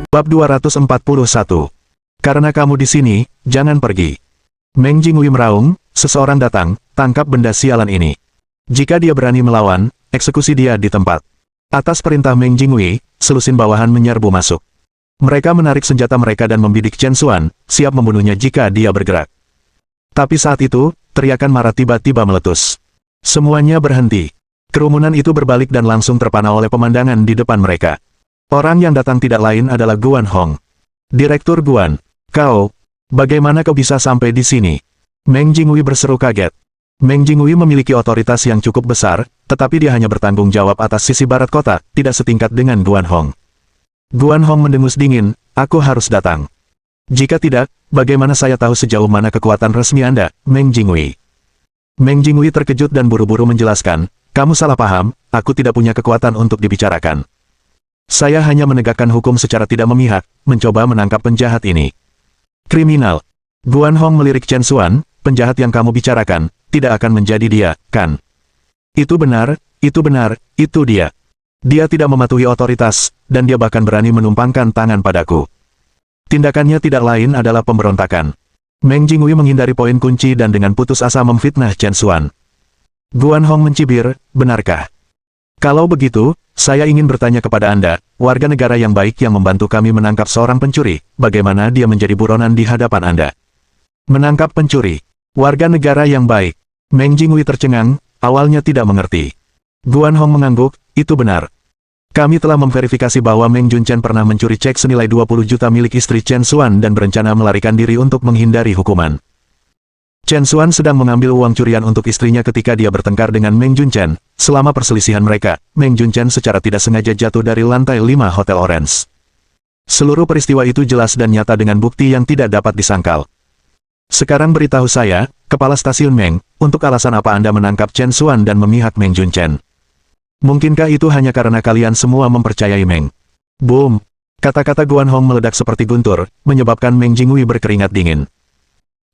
Bab 241. Karena kamu di sini, jangan pergi. Meng Jingwei meraung, seseorang datang, tangkap benda sialan ini. Jika dia berani melawan, eksekusi dia di tempat. Atas perintah Meng Jingwei, selusin bawahan menyerbu masuk. Mereka menarik senjata mereka dan membidik Chen Xuan, siap membunuhnya jika dia bergerak. Tapi saat itu, teriakan marah tiba-tiba meletus. Semuanya berhenti. Kerumunan itu berbalik dan langsung terpana oleh pemandangan di depan mereka. Orang yang datang tidak lain adalah Guan Hong. Direktur Guan, bagaimana kau bisa sampai di sini? Meng Jingwei berseru kaget. Meng Jingwei memiliki otoritas yang cukup besar, tetapi dia hanya bertanggung jawab atas sisi barat kota, tidak setingkat dengan Guan Hong. Guan Hong mendengus dingin, aku harus datang. Jika tidak, bagaimana saya tahu sejauh mana kekuatan resmi Anda, Meng Jingwei? Meng Jingwei terkejut dan buru-buru menjelaskan, kamu salah paham, aku tidak punya kekuatan untuk dibicarakan. Saya hanya menegakkan hukum secara tidak memihak, mencoba menangkap penjahat ini. Kriminal. Guan Hong melirik Chen Xuan, penjahat yang kamu bicarakan, tidak akan menjadi dia, kan? Itu benar, itu dia. Dia tidak mematuhi otoritas, dan dia bahkan berani menumpangkan tangan padaku. Tindakannya tidak lain adalah pemberontakan. Meng Jingwei menghindari poin kunci dan dengan putus asa memfitnah Chen Xuan. Guan Hong mencibir, benarkah? Kalau begitu, saya ingin bertanya kepada Anda, warga negara yang baik yang membantu kami menangkap seorang pencuri, bagaimana dia menjadi buronan di hadapan Anda? Menangkap pencuri. Warga negara yang baik. Meng Jingwei tercengang, awalnya tidak mengerti. Guan Hong mengangguk, itu benar. Kami telah memverifikasi bahwa Meng Junchen pernah mencuri cek senilai 20 juta milik istri Chen Xuan dan berencana melarikan diri untuk menghindari hukuman. Chen Xuan sedang mengambil uang curian untuk istrinya ketika dia bertengkar dengan Meng Junchen. Selama perselisihan mereka, Meng Junchen secara tidak sengaja jatuh dari lantai 5 Hotel Orange. Seluruh peristiwa itu jelas dan nyata dengan bukti yang tidak dapat disangkal. Sekarang beritahu saya, Kepala Stasiun Meng, untuk alasan apa Anda menangkap Chen Xuan dan memihak Meng Junchen? Mungkinkah itu hanya karena kalian semua mempercayai Meng? Boom! Kata-kata Guan Hong meledak seperti guntur, menyebabkan Meng Jingwei berkeringat dingin.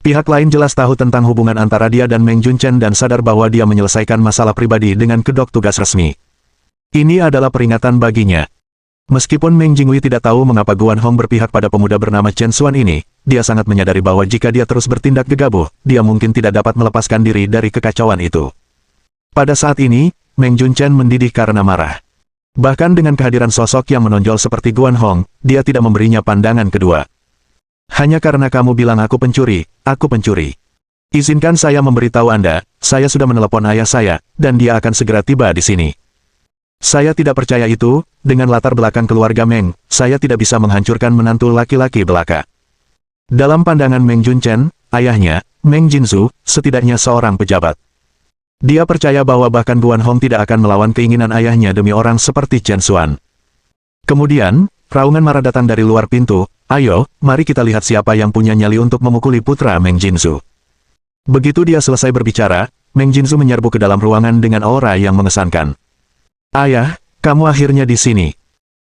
Pihak lain jelas tahu tentang hubungan antara dia dan Meng Junchen dan sadar bahwa dia menyelesaikan masalah pribadi dengan kedok tugas resmi. Ini adalah peringatan baginya. Meskipun Meng Jingwei tidak tahu mengapa Guan Hong berpihak pada pemuda bernama Chen Xuan ini, dia sangat menyadari bahwa jika dia terus bertindak gegabah, dia mungkin tidak dapat melepaskan diri dari kekacauan itu. Pada saat ini, Meng Junchen mendidih karena marah. Bahkan dengan kehadiran sosok yang menonjol seperti Guan Hong, dia tidak memberinya pandangan kedua. Hanya karena kamu bilang aku pencuri. Izinkan saya memberitahu Anda, saya sudah menelepon ayah saya, dan dia akan segera tiba di sini. Saya tidak percaya itu, dengan latar belakang keluarga Meng, saya tidak bisa menghancurkan menantu laki-laki belaka. Dalam pandangan Meng Junchen, ayahnya, Meng Jinzu, setidaknya seorang pejabat. Dia percaya bahwa bahkan Guan Hong tidak akan melawan keinginan ayahnya demi orang seperti Chen Xuan. Kemudian, raungan marah datang dari luar pintu, ayo, mari kita lihat siapa yang punya nyali untuk memukuli putra Meng Jinzu. Begitu dia selesai berbicara, Meng Jinzu menyerbu ke dalam ruangan dengan aura yang mengesankan. Ayah, kamu akhirnya di sini.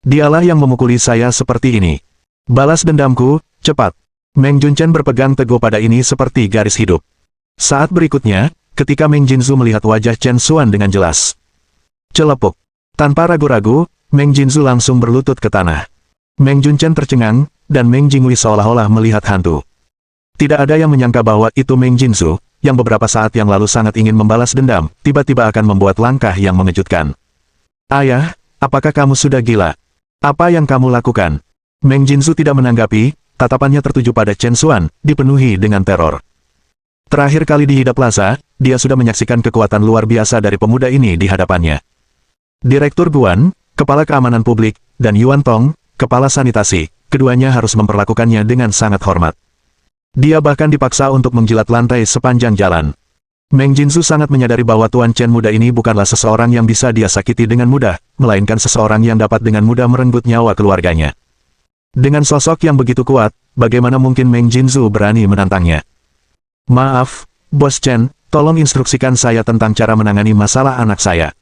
Dialah yang memukuli saya seperti ini. Balas dendamku, cepat. Meng Junchen berpegang teguh pada ini seperti garis hidup. Saat berikutnya, ketika Meng Jinzu melihat wajah Chen Xuan dengan jelas. Celepuk. Tanpa ragu-ragu, Meng Jinzu langsung berlutut ke tanah. Meng Junchen tercengang, dan Meng Jingwei seolah-olah melihat hantu. Tidak ada yang menyangka bahwa itu Meng Jinzu, yang beberapa saat yang lalu sangat ingin membalas dendam, tiba-tiba akan membuat langkah yang mengejutkan. Ayah, apakah kamu sudah gila? Apa yang kamu lakukan? Meng Jinzu tidak menanggapi, tatapannya tertuju pada Chen Xuan, dipenuhi dengan teror. Terakhir kali di Hida Plaza, dia sudah menyaksikan kekuatan luar biasa dari pemuda ini di hadapannya. Direktur Guan, Kepala Keamanan Publik, dan Yuan Tong, Kepala Sanitasi, keduanya harus memperlakukannya dengan sangat hormat. Dia bahkan dipaksa untuk menjilat lantai sepanjang jalan. Meng Jinzu sangat menyadari bahwa Tuan Chen muda ini bukanlah seseorang yang bisa dia sakiti dengan mudah, melainkan seseorang yang dapat dengan mudah merenggut nyawa keluarganya. Dengan sosok yang begitu kuat, bagaimana mungkin Meng Jinzu berani menantangnya? Maaf, Bos Chen, tolong instruksikan saya tentang cara menangani masalah anak saya.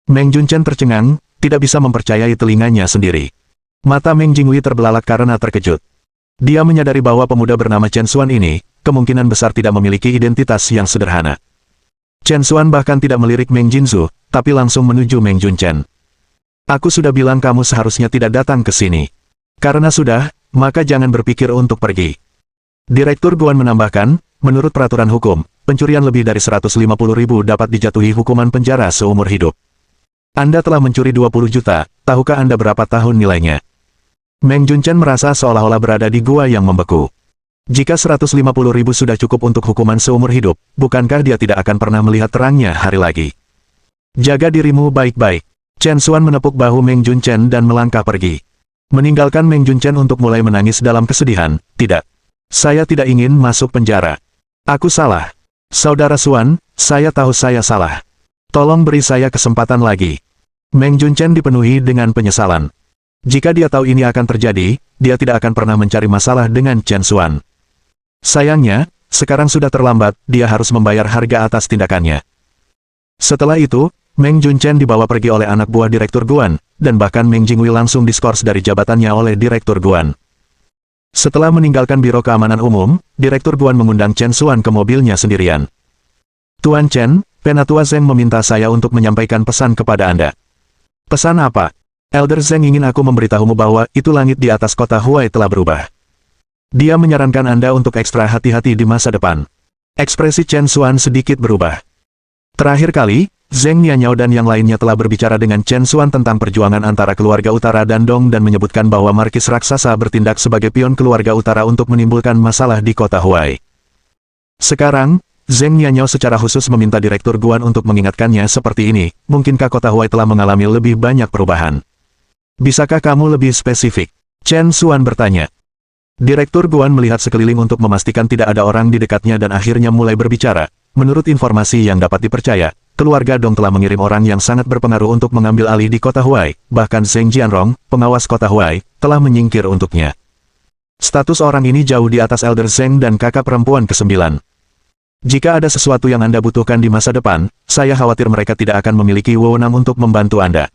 Meng Junchen tercengang, tidak bisa mempercayai telinganya sendiri. Mata Meng Jingwei terbelalak karena terkejut. Dia menyadari bahwa pemuda bernama Chen Xuan ini, kemungkinan besar tidak memiliki identitas yang sederhana. Chen Xuan bahkan tidak melirik Meng Jinzu, tapi langsung menuju Meng Junchen. Aku sudah bilang kamu seharusnya tidak datang ke sini. Karena sudah, maka jangan berpikir untuk pergi. Direktur Guan menambahkan, menurut peraturan hukum, pencurian lebih dari 150.000 dapat dijatuhi hukuman penjara seumur hidup. Anda telah mencuri 20 juta, tahukah Anda berapa tahun nilainya? Meng Junchen merasa seolah-olah berada di gua yang membeku. Jika 150.000 sudah cukup untuk hukuman seumur hidup, bukankah dia tidak akan pernah melihat terangnya hari lagi? Jaga dirimu baik-baik. Chen Xuan menepuk bahu Meng Junchen dan melangkah pergi. Meninggalkan Meng Junchen untuk mulai menangis dalam kesedihan, tidak. Saya tidak ingin masuk penjara. Aku salah. Saudara Xuan, saya tahu saya salah. Tolong beri saya kesempatan lagi. Meng Junchen dipenuhi dengan penyesalan. Jika dia tahu ini akan terjadi, dia tidak akan pernah mencari masalah dengan Chen Xuan. Sayangnya, sekarang sudah terlambat, dia harus membayar harga atas tindakannya. Setelah itu, Meng Junchen dibawa pergi oleh anak buah Direktur Guan, dan bahkan Meng Jingwei langsung diskors dari jabatannya oleh Direktur Guan. Setelah meninggalkan Biro Keamanan Umum, Direktur Guan mengundang Chen Xuan ke mobilnya sendirian. Tuan Chen, Penatua Zeng meminta saya untuk menyampaikan pesan kepada Anda. Pesan apa? Elder Zeng ingin aku memberitahumu bahwa itu langit di atas kota Huai telah berubah. Dia menyarankan Anda untuk ekstra hati-hati di masa depan. Ekspresi Chen Xuan sedikit berubah. Terakhir kali, Zeng Nianyao dan yang lainnya telah berbicara dengan Chen Xuan tentang perjuangan antara keluarga utara dan Dong dan menyebutkan bahwa Markis Raksasa bertindak sebagai pion keluarga utara untuk menimbulkan masalah di kota Huai. Sekarang, Zeng Nianyao secara khusus meminta Direktur Guan untuk mengingatkannya seperti ini, mungkinkah kota Huai telah mengalami lebih banyak perubahan? Bisakah kamu lebih spesifik? Chen Xuan bertanya. Direktur Guan melihat sekeliling untuk memastikan tidak ada orang di dekatnya dan akhirnya mulai berbicara. Menurut informasi yang dapat dipercaya, keluarga Dong telah mengirim orang yang sangat berpengaruh untuk mengambil alih di kota Huai, bahkan Zheng Jianrong, pengawas kota Huai, telah menyingkir untuknya. Status orang ini jauh di atas Elder Zheng dan kakak perempuan ke-9. Jika ada sesuatu yang Anda butuhkan di masa depan, saya khawatir mereka tidak akan memiliki wewenang untuk membantu Anda.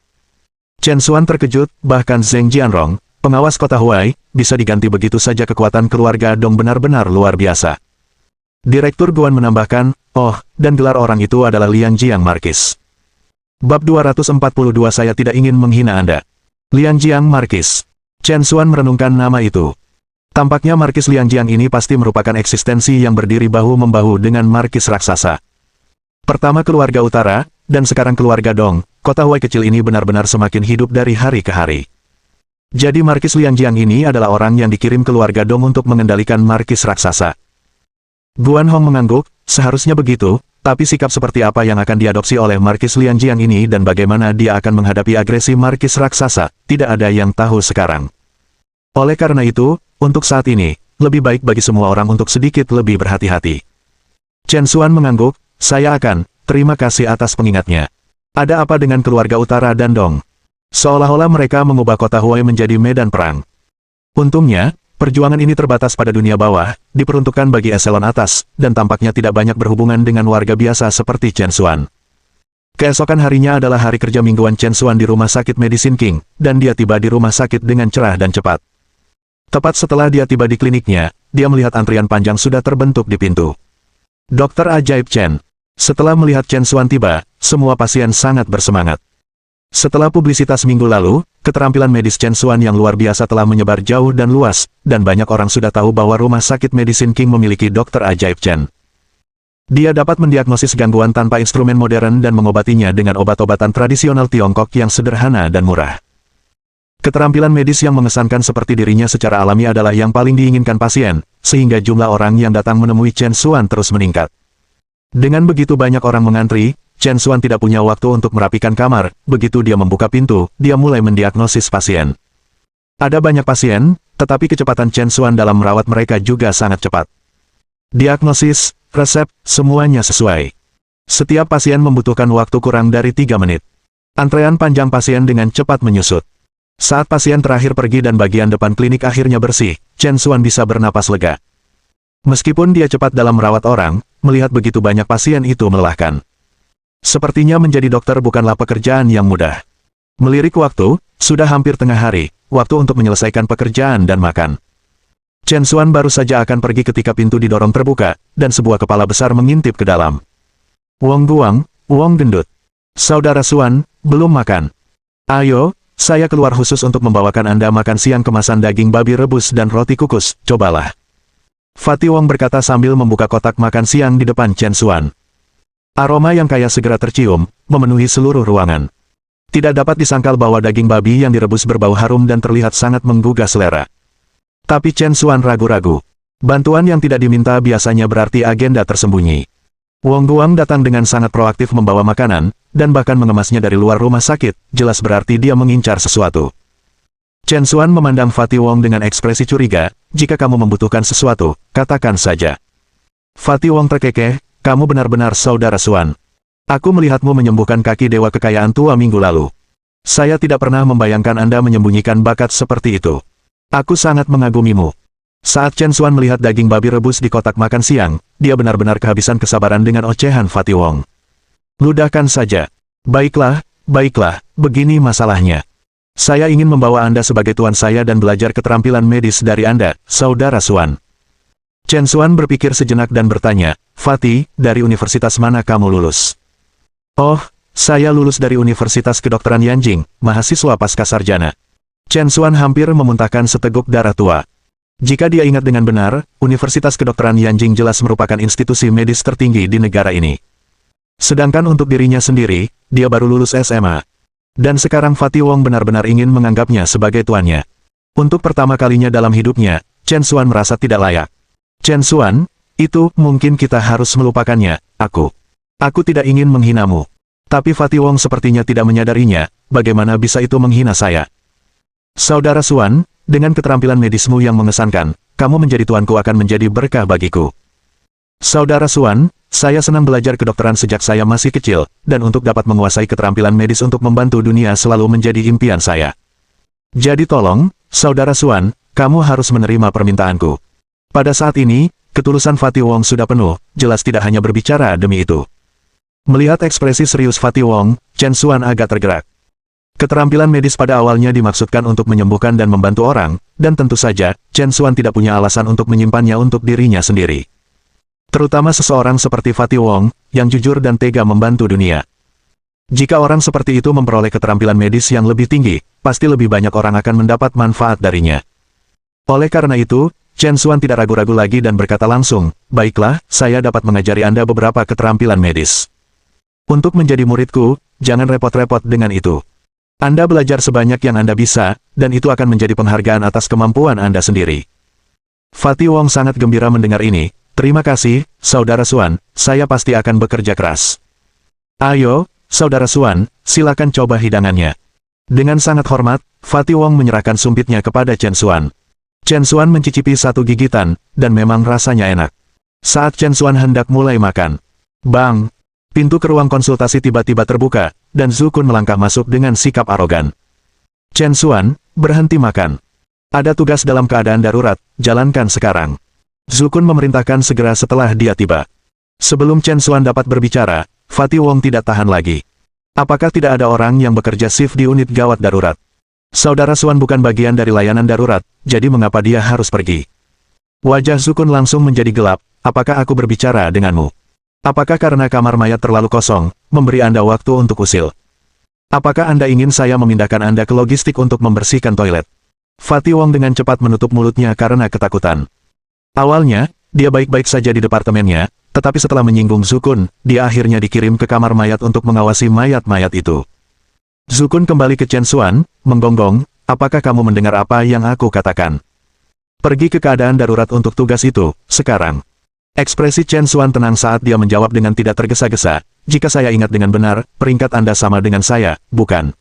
Chen Xuan terkejut, bahkan Zheng Jianrong, pengawas kota Huai, bisa diganti begitu saja. Kekuatan keluarga Dong benar-benar luar biasa. Direktur Guan menambahkan, oh, dan gelar orang itu adalah Liang Jiang Markis. Bab 242 Saya tidak ingin menghina Anda. Liang Jiang Markis. Chen Xuan merenungkan nama itu. Tampaknya Markis Liang Jiang ini pasti merupakan eksistensi yang berdiri bahu-membahu dengan Markis Raksasa. Pertama keluarga utara, dan sekarang keluarga Dong, kota Huai kecil ini benar-benar semakin hidup dari hari ke hari. Jadi Markis Liang Jiang ini adalah orang yang dikirim keluarga Dong untuk mengendalikan Markis Raksasa. Guan Hong mengangguk, seharusnya begitu, tapi sikap seperti apa yang akan diadopsi oleh Markis Liang Jiang ini dan bagaimana dia akan menghadapi agresi Markis Raksasa, tidak ada yang tahu sekarang. Oleh karena itu, untuk saat ini, lebih baik bagi semua orang untuk sedikit lebih berhati-hati. Chen Xuan mengangguk, saya akan, terima kasih atas pengingatnya. Ada apa dengan keluarga utara dan Dong? Seolah-olah mereka mengubah kota Huai menjadi medan perang. Untungnya, perjuangan ini terbatas pada dunia bawah, diperuntukkan bagi eselon atas, dan tampaknya tidak banyak berhubungan dengan warga biasa seperti Chen Xuan. Keesokan harinya adalah hari kerja mingguan Chen Xuan di Rumah Sakit Medicine King, dan dia tiba di rumah sakit dengan cerah dan cepat. Tepat setelah dia tiba di kliniknya, dia melihat antrian panjang sudah terbentuk di pintu. Dokter Ajaib Chen. Setelah melihat Chen Xuan tiba, semua pasien sangat bersemangat. Setelah publisitas minggu lalu, keterampilan medis Chen Xuan yang luar biasa telah menyebar jauh dan luas, dan banyak orang sudah tahu bahwa Rumah Sakit Medicine King memiliki Dokter Ajaib Chen. Dia dapat mendiagnosis gangguan tanpa instrumen modern dan mengobatinya dengan obat-obatan tradisional Tiongkok yang sederhana dan murah. Keterampilan medis yang mengesankan seperti dirinya secara alami adalah yang paling diinginkan pasien, sehingga jumlah orang yang datang menemui Chen Xuan terus meningkat. Dengan begitu banyak orang mengantri, Chen Xuan tidak punya waktu untuk merapikan kamar. Begitu dia membuka pintu, dia mulai mendiagnosis pasien. Ada banyak pasien, tetapi kecepatan Chen Xuan dalam merawat mereka juga sangat cepat. Diagnosis, resep, semuanya sesuai. Setiap pasien membutuhkan waktu kurang dari 3 menit. Antrean panjang pasien dengan cepat menyusut. Saat pasien terakhir pergi dan bagian depan klinik akhirnya bersih, Chen Xuan bisa bernapas lega. Meskipun dia cepat dalam merawat orang, melihat begitu banyak pasien itu melelahkan. Sepertinya menjadi dokter bukanlah pekerjaan yang mudah. Melirik waktu, sudah hampir tengah hari, waktu untuk menyelesaikan pekerjaan dan makan. Chen Xuan baru saja akan pergi ketika pintu didorong terbuka, dan sebuah kepala besar mengintip ke dalam. Wong Guang, Wong Gendut. Saudara Xuan, belum makan. Ayo, Saya keluar khusus untuk membawakan Anda makan siang kemasan daging babi rebus dan roti kukus, cobalah. Fatih Wong berkata sambil membuka kotak makan siang di depan Chen Xuan. Aroma yang kaya segera tercium, memenuhi seluruh ruangan. Tidak dapat disangkal bahwa daging babi yang direbus berbau harum dan terlihat sangat menggugah selera. Tapi Chen Xuan ragu-ragu. Bantuan yang tidak diminta biasanya berarti agenda tersembunyi. Wong Guang datang dengan sangat proaktif membawa makanan, dan bahkan mengemasnya dari luar rumah sakit, jelas berarti dia mengincar sesuatu. Chen Xuan memandang Fatih Wong dengan ekspresi curiga, jika kamu membutuhkan sesuatu, katakan saja. Fatih Wong terkekeh, kamu benar-benar saudara Xuan. Aku melihatmu menyembuhkan kaki dewa kekayaan tua minggu lalu. Saya tidak pernah membayangkan Anda menyembunyikan bakat seperti itu. Aku sangat mengagumimu. Saat Chen Xuan melihat daging babi rebus di kotak makan siang, dia benar-benar kehabisan kesabaran dengan ocehan Fatih Wong. Ludahkan saja. Baiklah, begini masalahnya. Saya ingin membawa Anda sebagai tuan saya dan belajar keterampilan medis dari Anda, saudara Xuan. Chen Xuan berpikir sejenak dan bertanya, Fatih, dari universitas mana kamu lulus? Oh, saya lulus dari Universitas Kedokteran Yanjing, mahasiswa pascasarjana. Chen Xuan hampir memuntahkan seteguk darah tua. Jika dia ingat dengan benar, Universitas Kedokteran Yanjing jelas merupakan institusi medis tertinggi di negara ini. Sedangkan untuk dirinya sendiri, dia baru lulus SMA. Dan sekarang Fatih Wong benar-benar ingin menganggapnya sebagai tuannya. Untuk pertama kalinya dalam hidupnya, Chen Xuan merasa tidak layak. Chen Xuan, itu mungkin kita harus melupakannya, aku tidak ingin menghinamu. Tapi Fatih Wong sepertinya tidak menyadarinya, bagaimana bisa itu menghina saya. Saudara Xuan, dengan keterampilan medismu yang mengesankan, kamu menjadi tuanku akan menjadi berkah bagiku. Saudara Xuan, saya senang belajar kedokteran sejak saya masih kecil, dan untuk dapat menguasai keterampilan medis untuk membantu dunia selalu menjadi impian saya. Jadi tolong, Saudara Xuan, kamu harus menerima permintaanku. Pada saat ini, ketulusan Fatih Wong sudah penuh, jelas tidak hanya berbicara demi itu. Melihat ekspresi serius Fatih Wong, Chen Xuan agak tergerak. Keterampilan medis pada awalnya dimaksudkan untuk menyembuhkan dan membantu orang, dan tentu saja, Chen Xuan tidak punya alasan untuk menyimpannya untuk dirinya sendiri. Terutama seseorang seperti Fatih Wong, yang jujur dan tega membantu dunia. Jika orang seperti itu memperoleh keterampilan medis yang lebih tinggi, pasti lebih banyak orang akan mendapat manfaat darinya. Oleh karena itu, Chen Xuan tidak ragu-ragu lagi dan berkata langsung, baiklah, saya dapat mengajari Anda beberapa keterampilan medis. Untuk menjadi muridku, jangan repot-repot dengan itu. Anda belajar sebanyak yang Anda bisa, dan itu akan menjadi penghargaan atas kemampuan Anda sendiri. Fatih Wong sangat gembira mendengar ini. Terima kasih, Saudara Xuan, saya pasti akan bekerja keras. Ayo, Saudara Xuan, silakan coba hidangannya. Dengan sangat hormat, Fatih Wong menyerahkan sumpitnya kepada Chen Xuan. Chen Xuan mencicipi satu gigitan, dan memang rasanya enak. Saat Chen Xuan hendak mulai makan, bang! Pintu ke ruang konsultasi tiba-tiba terbuka, dan Zhu Kun melangkah masuk dengan sikap arogan. Chen Xuan, berhenti makan. Ada tugas dalam keadaan darurat, jalankan sekarang. Zhu Kun memerintahkan segera setelah dia tiba. Sebelum Chen Xuan dapat berbicara, Fatih Wong tidak tahan lagi. Apakah tidak ada orang yang bekerja shift di unit gawat darurat? Saudara Xuan bukan bagian dari layanan darurat, jadi mengapa dia harus pergi? Wajah Zhu Kun langsung menjadi gelap, apakah aku berbicara denganmu? Apakah karena kamar mayat terlalu kosong, memberi Anda waktu untuk usil? Apakah Anda ingin saya memindahkan Anda ke logistik untuk membersihkan toilet? Fatih Wong dengan cepat menutup mulutnya karena ketakutan. Awalnya, dia baik-baik saja di departemennya, tetapi setelah menyinggung Zhu Kun, dia akhirnya dikirim ke kamar mayat untuk mengawasi mayat-mayat itu. Zhu Kun kembali ke Chen Xuan, menggonggong, apakah kamu mendengar apa yang aku katakan? Pergi ke keadaan darurat untuk tugas itu, sekarang. Ekspresi Chen Xuan tenang saat dia menjawab dengan tidak tergesa-gesa, jika saya ingat dengan benar, peringkat Anda sama dengan saya, bukan?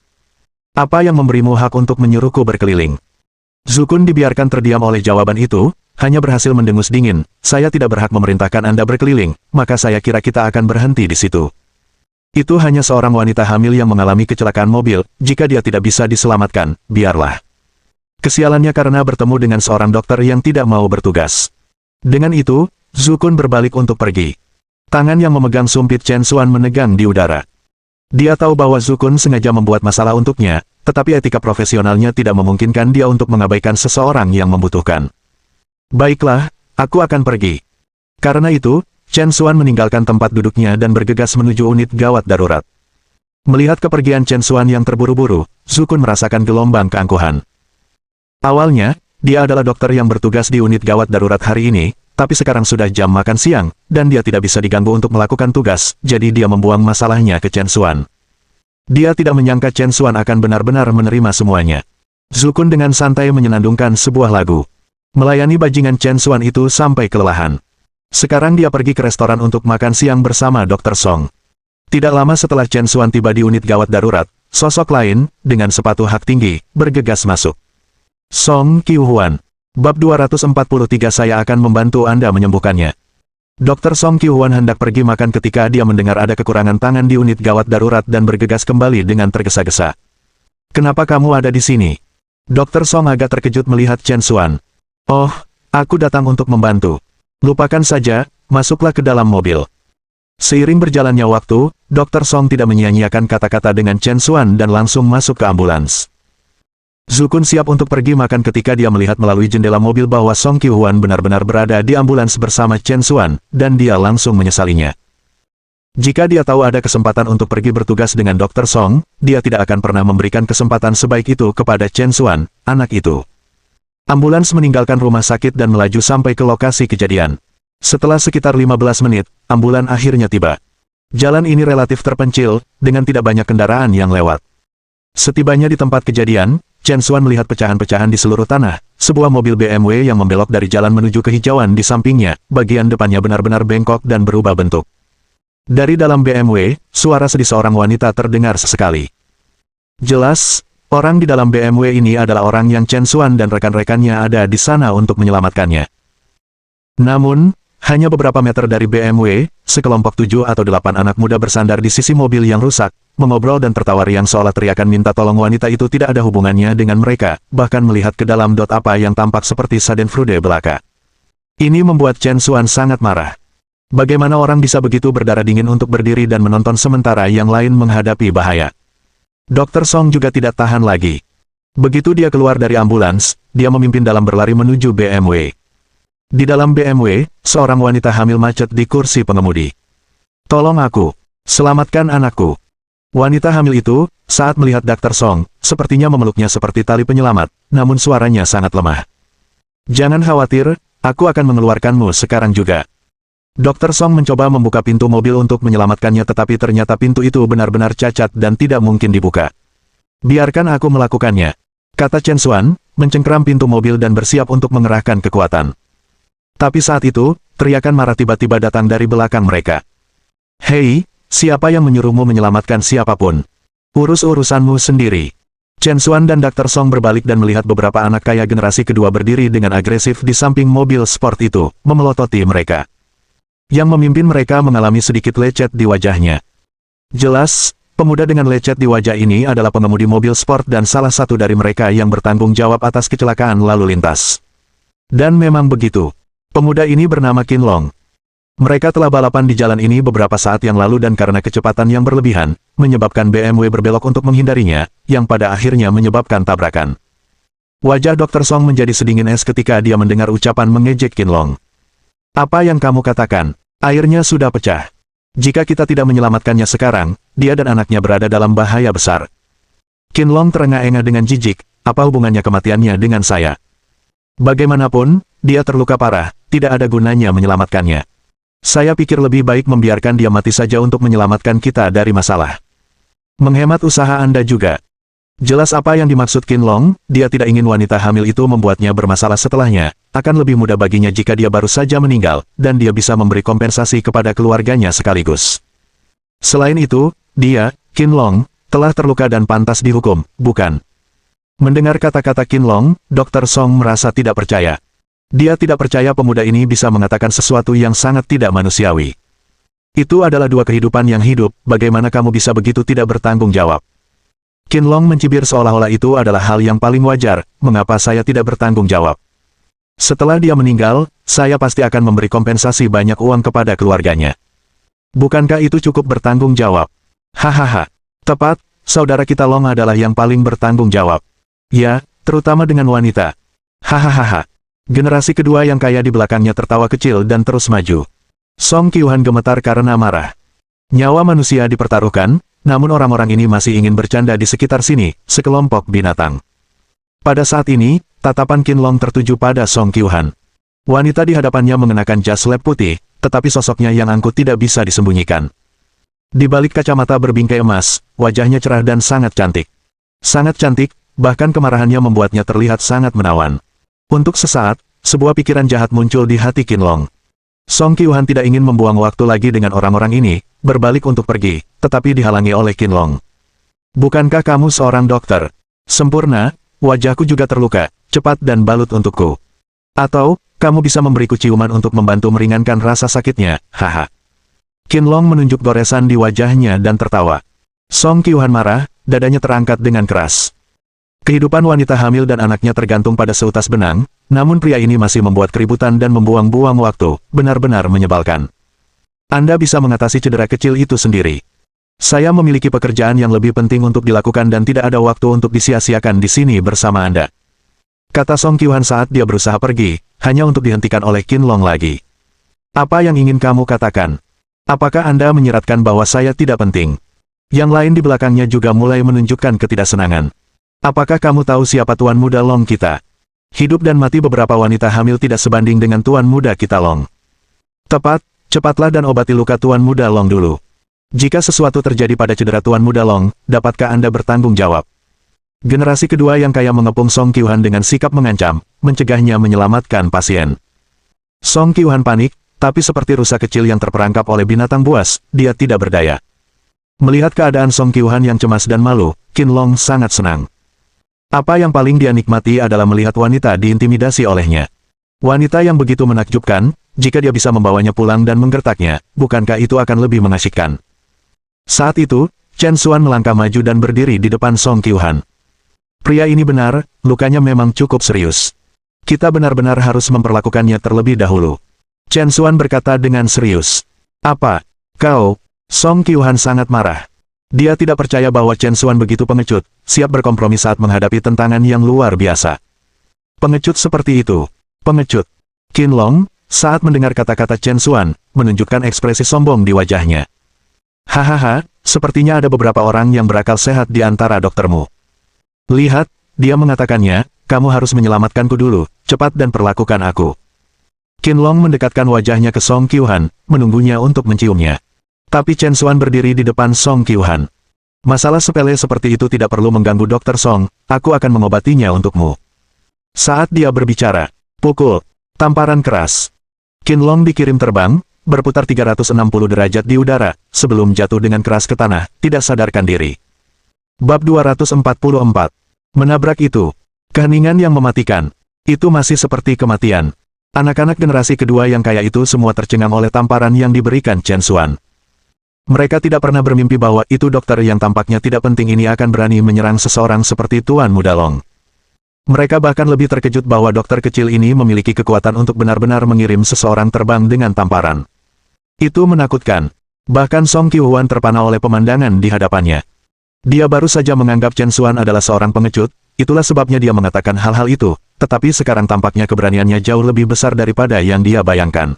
Apa yang memberimu hak untuk menyuruhku berkeliling? Zhu Kun dibiarkan terdiam oleh jawaban itu, hanya berhasil mendengus dingin, saya tidak berhak memerintahkan Anda berkeliling, maka saya kira kita akan berhenti di situ. Itu hanya seorang wanita hamil yang mengalami kecelakaan mobil, jika dia tidak bisa diselamatkan, biarlah. Kesialannya karena bertemu dengan seorang dokter yang tidak mau bertugas. Dengan itu, Zhu Kun berbalik untuk pergi. Tangan yang memegang sumpit Chen Xuan menegang di udara. Dia tahu bahwa Zhu Kun sengaja membuat masalah untuknya, tetapi etika profesionalnya tidak memungkinkan dia untuk mengabaikan seseorang yang membutuhkan. Baiklah, aku akan pergi. Karena itu, Chen Xuan meninggalkan tempat duduknya dan bergegas menuju unit gawat darurat. Melihat kepergian Chen Xuan yang terburu-buru, Zukun merasakan gelombang keangkuhan. Awalnya, dia adalah dokter yang bertugas di unit gawat darurat hari ini, tapi sekarang sudah jam makan siang, dan dia tidak bisa diganggu untuk melakukan tugas, jadi dia membuang masalahnya ke Chen Xuan. Dia tidak menyangka Chen Xuan akan benar-benar menerima semuanya. Zukun dengan santai menyenandungkan sebuah lagu. Melayani bajingan Chen Xuan itu sampai kelelahan. Sekarang dia pergi ke restoran untuk makan siang bersama Dr. Song. Tidak lama setelah Chen Xuan tiba di unit gawat darurat, sosok lain, dengan sepatu hak tinggi, bergegas masuk. Song Qiuhuan. Bab 243 saya akan membantu Anda menyembuhkannya. Dr. Song Qiuhuan hendak pergi makan ketika dia mendengar ada kekurangan tangan di unit gawat darurat dan bergegas kembali dengan tergesa-gesa. Kenapa kamu ada di sini? Dr. Song agak terkejut melihat Chen Xuan. Oh, aku datang untuk membantu. Lupakan saja, masuklah ke dalam mobil. Seiring berjalannya waktu, Dr. Song tidak menyia-nyiakan kata-kata dengan Chen Xuan dan langsung masuk ke ambulans. Zukun siap untuk pergi makan ketika dia melihat melalui jendela mobil bahwa Song Qiuhuan benar-benar berada di ambulans bersama Chen Xuan, dan dia langsung menyesalinya. Jika dia tahu ada kesempatan untuk pergi bertugas dengan Dr. Song, dia tidak akan pernah memberikan kesempatan sebaik itu kepada Chen Xuan, anak itu. Ambulans meninggalkan rumah sakit dan melaju sampai ke lokasi kejadian. Setelah sekitar 15 menit, ambulans akhirnya tiba. Jalan ini relatif terpencil, dengan tidak banyak kendaraan yang lewat. Setibanya di tempat kejadian, Chen Xuan melihat pecahan-pecahan di seluruh tanah, sebuah mobil BMW yang membelok dari jalan menuju kehijauan di sampingnya, bagian depannya benar-benar bengkok dan berubah bentuk. Dari dalam BMW, suara sedih seorang wanita terdengar sesekali. Jelas, orang di dalam BMW ini adalah orang yang Chen Xuan dan rekan-rekannya ada di sana untuk menyelamatkannya. Namun, hanya beberapa meter dari BMW, sekelompok 7 atau 8 anak muda bersandar di sisi mobil yang rusak, mengobrol dan tertawa riang seolah teriakan minta tolong wanita itu tidak ada hubungannya dengan mereka, bahkan melihat ke dalam apa yang tampak seperti Schadenfreude belaka. Ini membuat Chen Xuan sangat marah. Bagaimana orang bisa begitu berdarah dingin untuk berdiri dan menonton sementara yang lain menghadapi bahaya? Dr. Song juga tidak tahan lagi. Begitu dia keluar dari ambulans, dia memimpin dalam berlari menuju BMW. Di dalam BMW, seorang wanita hamil macet di kursi pengemudi. Tolong aku. Selamatkan anakku. Wanita hamil itu, saat melihat Dr. Song, sepertinya memeluknya seperti tali penyelamat, namun suaranya sangat lemah. Jangan khawatir, aku akan mengeluarkanmu sekarang juga. Dr. Song mencoba membuka pintu mobil untuk menyelamatkannya tetapi ternyata pintu itu benar-benar cacat dan tidak mungkin dibuka. Biarkan aku melakukannya, kata Chen Xuan, mencengkeram pintu mobil dan bersiap untuk mengerahkan kekuatan. Tapi saat itu, teriakan marah tiba-tiba datang dari belakang mereka. Hei, siapa yang menyuruhmu menyelamatkan siapapun? Urus urusanmu sendiri. Chen Xuan dan Dr. Song berbalik dan melihat beberapa anak kaya generasi kedua berdiri dengan agresif di samping mobil sport itu, memelototi mereka. Yang memimpin mereka mengalami sedikit lecet di wajahnya. Jelas, pemuda dengan lecet di wajah ini adalah pengemudi mobil sport dan salah satu dari mereka yang bertanggung jawab atas kecelakaan lalu lintas. Dan memang begitu. Pemuda ini bernama Qin Long. Mereka telah balapan di jalan ini beberapa saat yang lalu dan karena kecepatan yang berlebihan, menyebabkan BMW berbelok untuk menghindarinya, yang pada akhirnya menyebabkan tabrakan. Wajah Dr. Song menjadi sedingin es ketika dia mendengar ucapan mengejek Qin Long. Apa yang kamu katakan? Airnya sudah pecah. Jika kita tidak menyelamatkannya sekarang, dia dan anaknya berada dalam bahaya besar. Qin Long terengah-engah dengan jijik, apa hubungannya kematiannya dengan saya? Bagaimanapun, dia terluka parah, tidak ada gunanya menyelamatkannya. Saya pikir lebih baik membiarkan dia mati saja untuk menyelamatkan kita dari masalah. Menghemat usaha Anda juga. Jelas apa yang dimaksud Qin Long, dia tidak ingin wanita hamil itu membuatnya bermasalah setelahnya, akan lebih mudah baginya jika dia baru saja meninggal, dan dia bisa memberi kompensasi kepada keluarganya sekaligus. Selain itu, dia, Qin Long, telah terluka dan pantas dihukum, bukan? Mendengar kata-kata Qin Long, Dr. Song merasa tidak percaya. Dia tidak percaya pemuda ini bisa mengatakan sesuatu yang sangat tidak manusiawi. Itu adalah dua kehidupan yang hidup, bagaimana kamu bisa begitu tidak bertanggung jawab? Qin Long mencibir seolah-olah itu adalah hal yang paling wajar, mengapa saya tidak bertanggung jawab? Setelah dia meninggal, saya pasti akan memberi kompensasi banyak uang kepada keluarganya. Bukankah itu cukup bertanggung jawab? Hahaha. Tepat, saudara kita Long adalah yang paling bertanggung jawab. Ya, terutama dengan wanita. Hahaha. Generasi kedua yang kaya di belakangnya tertawa kecil dan terus maju. Song Qiuhuan gemetar karena marah. Nyawa manusia dipertaruhkan, namun orang-orang ini masih ingin bercanda di sekitar sini, sekelompok binatang. Pada saat ini, tatapan Qin Long tertuju pada Song Qiuhan. Wanita di hadapannya mengenakan jas lab putih, tetapi sosoknya yang angkuh tidak bisa disembunyikan. Di balik kacamata berbingkai emas, wajahnya cerah dan sangat cantik. Sangat cantik, bahkan kemarahannya membuatnya terlihat sangat menawan. Untuk sesaat, sebuah pikiran jahat muncul di hati Qin Long. Song Qiuhan tidak ingin membuang waktu lagi dengan orang-orang ini, berbalik untuk pergi, tetapi dihalangi oleh Qin Long. Bukankah kamu seorang dokter? Sempurna, wajahku juga terluka, cepat dan balut untukku. Atau, kamu bisa memberiku ciuman untuk membantu meringankan rasa sakitnya, haha. Qin Long menunjuk goresan di wajahnya dan tertawa. Song Qiuhan marah, dadanya terangkat dengan keras. Kehidupan wanita hamil dan anaknya tergantung pada seutas benang, namun pria ini masih membuat keributan dan membuang-buang waktu, benar-benar menyebalkan. Anda bisa mengatasi cedera kecil itu sendiri. Saya memiliki pekerjaan yang lebih penting untuk dilakukan dan tidak ada waktu untuk disia-siakan di sini bersama Anda. Kata Song Qiuhan saat dia berusaha pergi, hanya untuk dihentikan oleh Qin Long lagi. Apa yang ingin kamu katakan? Apakah Anda menyiratkan bahwa saya tidak penting? Yang lain di belakangnya juga mulai menunjukkan ketidaksenangan. Apakah kamu tahu siapa Tuan Muda Long kita? Hidup dan mati beberapa wanita hamil tidak sebanding dengan Tuan Muda kita Long. Tepat, cepatlah dan obati luka Tuan Muda Long dulu. Jika sesuatu terjadi pada cedera Tuan Muda Long, dapatkah Anda bertanggung jawab? Generasi kedua yang kaya mengepung Song Qiuhan dengan sikap mengancam, mencegahnya menyelamatkan pasien. Song Qiuhan panik, tapi seperti rusa kecil yang terperangkap oleh binatang buas, dia tidak berdaya. Melihat keadaan Song Qiuhan yang cemas dan malu, Qin Long sangat senang. Apa yang paling dia nikmati adalah melihat wanita diintimidasi olehnya. Wanita yang begitu menakjubkan, jika dia bisa membawanya pulang dan menggertaknya, bukankah itu akan lebih mengasyikkan? Saat itu, Chen Xuan melangkah maju dan berdiri di depan Song Qiuhan. Pria ini benar, lukanya memang cukup serius. Kita benar-benar harus memperlakukannya terlebih dahulu. Chen Xuan berkata dengan serius. Apa? Kau? Song Qiuhan sangat marah. Dia tidak percaya bahwa Chen Xuan begitu pengecut, siap berkompromi saat menghadapi tantangan yang luar biasa. Pengecut seperti itu. Pengecut. Qin Long, saat mendengar kata-kata Chen Xuan, menunjukkan ekspresi sombong di wajahnya. Hahaha, sepertinya ada beberapa orang yang berakal sehat di antara doktermu. Lihat, dia mengatakannya, kamu harus menyelamatkanku dulu, cepat dan perlakukan aku. Qin Long mendekatkan wajahnya ke Song Qiuhan, menunggunya untuk menciumnya. Tapi Chen Xuan berdiri di depan Song Qiuhan. Masalah sepele seperti itu tidak perlu mengganggu Dr. Song, aku akan mengobatinya untukmu. Saat dia berbicara, pukul, tamparan keras. Qin Long dikirim terbang, berputar 360 derajat di udara, sebelum jatuh dengan keras ke tanah, tidak sadarkan diri. Bab 244. Menabrak itu. Keheningan yang mematikan. Itu masih seperti kematian. Anak-anak generasi kedua yang kaya itu semua tercengang oleh tamparan yang diberikan Chen Xuan. Mereka tidak pernah bermimpi bahwa itu dokter yang tampaknya tidak penting ini akan berani menyerang seseorang seperti Tuan Muda Long. Mereka bahkan lebih terkejut bahwa dokter kecil ini memiliki kekuatan untuk benar-benar mengirim seseorang terbang dengan tamparan. Itu menakutkan. Bahkan Song Qiuhan terpana oleh pemandangan di hadapannya. Dia baru saja menganggap Chen Xuan adalah seorang pengecut, itulah sebabnya dia mengatakan hal-hal itu, tetapi sekarang tampaknya keberaniannya jauh lebih besar daripada yang dia bayangkan.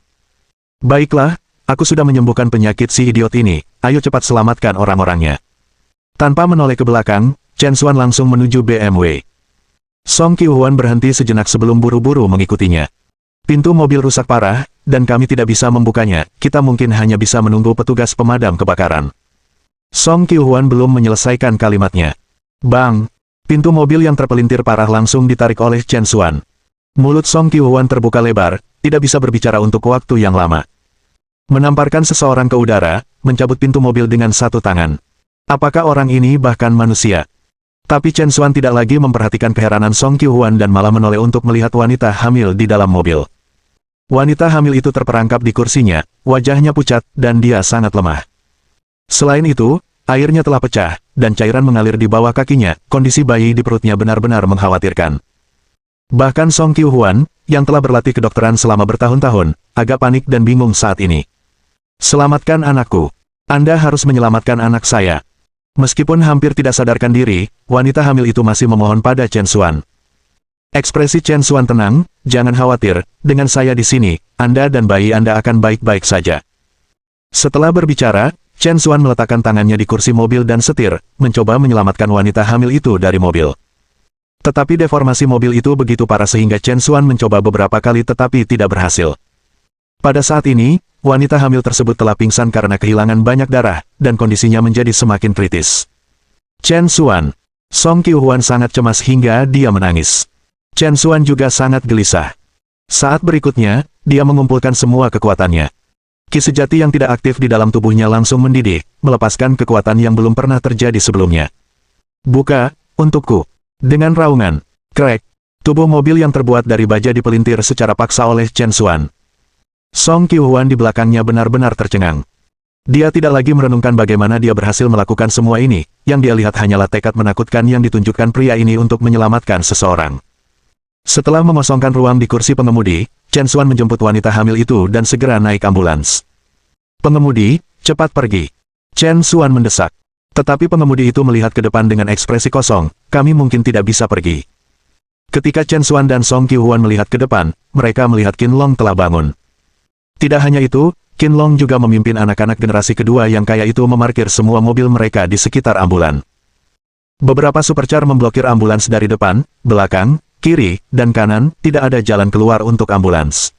Baiklah. Aku sudah menyembuhkan penyakit si idiot ini, ayo cepat selamatkan orang-orangnya. Tanpa menoleh ke belakang, Chen Xuan langsung menuju BMW. Song Qiuhan berhenti sejenak sebelum buru-buru mengikutinya. Pintu mobil rusak parah, dan kami tidak bisa membukanya, kita mungkin hanya bisa menunggu petugas pemadam kebakaran. Song Qiuhan belum menyelesaikan kalimatnya. Bang! Pintu mobil yang terpelintir parah langsung ditarik oleh Chen Xuan. Mulut Song Qiuhan terbuka lebar, tidak bisa berbicara untuk waktu yang lama. Menamparkan seseorang ke udara, mencabut pintu mobil dengan satu tangan. Apakah orang ini bahkan manusia? Tapi Chen Xuan tidak lagi memperhatikan keheranan Song Qiuhan dan malah menoleh untuk melihat wanita hamil di dalam mobil. Wanita hamil itu terperangkap di kursinya, wajahnya pucat, dan dia sangat lemah. Selain itu, airnya telah pecah, dan cairan mengalir di bawah kakinya, kondisi bayi di perutnya benar-benar mengkhawatirkan. Bahkan Song Qiuhan, yang telah berlatih kedokteran selama bertahun-tahun, agak panik dan bingung saat ini. Selamatkan anakku. Anda harus menyelamatkan anak saya. Meskipun hampir tidak sadarkan diri, wanita hamil itu masih memohon pada Chen Xuan. Ekspresi Chen Xuan tenang, jangan khawatir, dengan saya di sini, Anda dan bayi Anda akan baik-baik saja. Setelah berbicara, Chen Xuan meletakkan tangannya di kursi mobil dan setir, mencoba menyelamatkan wanita hamil itu dari mobil. Tetapi deformasi mobil itu begitu parah sehingga Chen Xuan mencoba beberapa kali tetapi tidak berhasil. Pada saat ini, wanita hamil tersebut telah pingsan karena kehilangan banyak darah, dan kondisinya menjadi semakin kritis. Chen Xuan. Song Qiuhuan sangat cemas hingga dia menangis. Chen Xuan juga sangat gelisah. Saat berikutnya, dia mengumpulkan semua kekuatannya. Ki sejati yang tidak aktif di dalam tubuhnya langsung mendidih, melepaskan kekuatan yang belum pernah terjadi sebelumnya. Buka, untukku. Dengan raungan, krek, tubuh mobil yang terbuat dari baja dipelintir secara paksa oleh Chen Xuan. Song Qiuhuan di belakangnya benar-benar tercengang. Dia tidak lagi merenungkan bagaimana dia berhasil melakukan semua ini, yang dia lihat hanyalah tekad menakutkan yang ditunjukkan pria ini untuk menyelamatkan seseorang. Setelah mengosongkan ruang di kursi pengemudi, Chen Xuan menjemput wanita hamil itu dan segera naik ambulans. Pengemudi, cepat pergi. Chen Xuan mendesak. Tetapi pengemudi itu melihat ke depan dengan ekspresi kosong, kami mungkin tidak bisa pergi. Ketika Chen Xuan dan Song Qiuhuan melihat ke depan, mereka melihat Qin Long telah bangun. Tidak hanya itu, Qin Long juga memimpin anak-anak generasi kedua yang kaya itu memarkir semua mobil mereka di sekitar ambulan. Beberapa supercar memblokir ambulans dari depan, belakang, kiri, dan kanan, tidak ada jalan keluar untuk ambulans.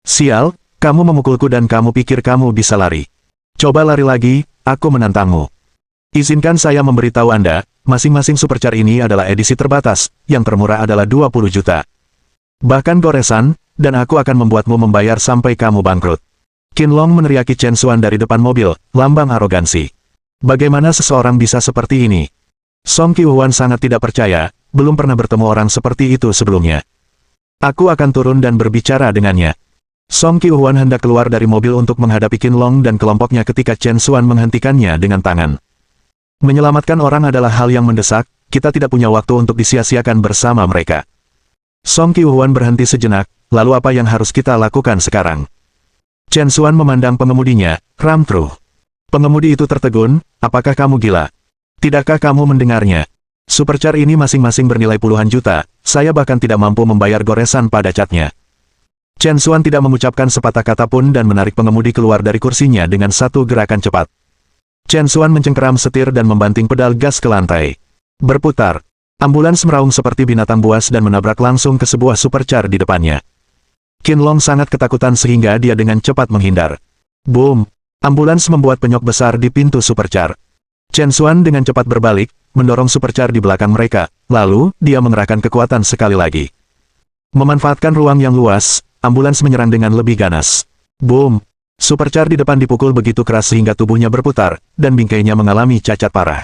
Sial, kamu memukulku dan kamu pikir kamu bisa lari. Coba lari lagi, aku menantangmu. Izinkan saya memberitahu Anda, masing-masing supercar ini adalah edisi terbatas, yang termurah adalah 20 juta. Bahkan goresan, dan aku akan membuatmu membayar sampai kamu bangkrut. Qin Long meneriaki Chen Xuan dari depan mobil, lambang arogansi. Bagaimana seseorang bisa seperti ini? Song Qiuhuan sangat tidak percaya, belum pernah bertemu orang seperti itu sebelumnya. Aku akan turun dan berbicara dengannya. Song Qiuhuan hendak keluar dari mobil untuk menghadapi Qin Long dan kelompoknya ketika Chen Xuan menghentikannya dengan tangan. Menyelamatkan orang adalah hal yang mendesak, kita tidak punya waktu untuk disia-siakan bersama mereka. Song Qiuhuan berhenti sejenak, lalu apa yang harus kita lakukan sekarang? Chen Xuan memandang pengemudinya, Ram Truh. Pengemudi itu tertegun, apakah kamu gila? Tidakkah kamu mendengarnya? Supercar ini masing-masing bernilai puluhan juta, saya bahkan tidak mampu membayar goresan pada catnya. Chen Xuan tidak mengucapkan sepatah kata pun dan menarik pengemudi keluar dari kursinya dengan satu gerakan cepat. Chen Xuan mencengkeram setir dan membanting pedal gas ke lantai. Berputar. Ambulans meraung seperti binatang buas dan menabrak langsung ke sebuah supercar di depannya. Qin Long sangat ketakutan sehingga dia dengan cepat menghindar. Boom! Ambulans membuat penyok besar di pintu supercar. Chen Xuan dengan cepat berbalik, mendorong supercar di belakang mereka, lalu, dia mengerahkan kekuatan sekali lagi. Memanfaatkan ruang yang luas, ambulans menyerang dengan lebih ganas. Boom! Supercar di depan dipukul begitu keras sehingga tubuhnya berputar, dan bingkainya mengalami cacat parah.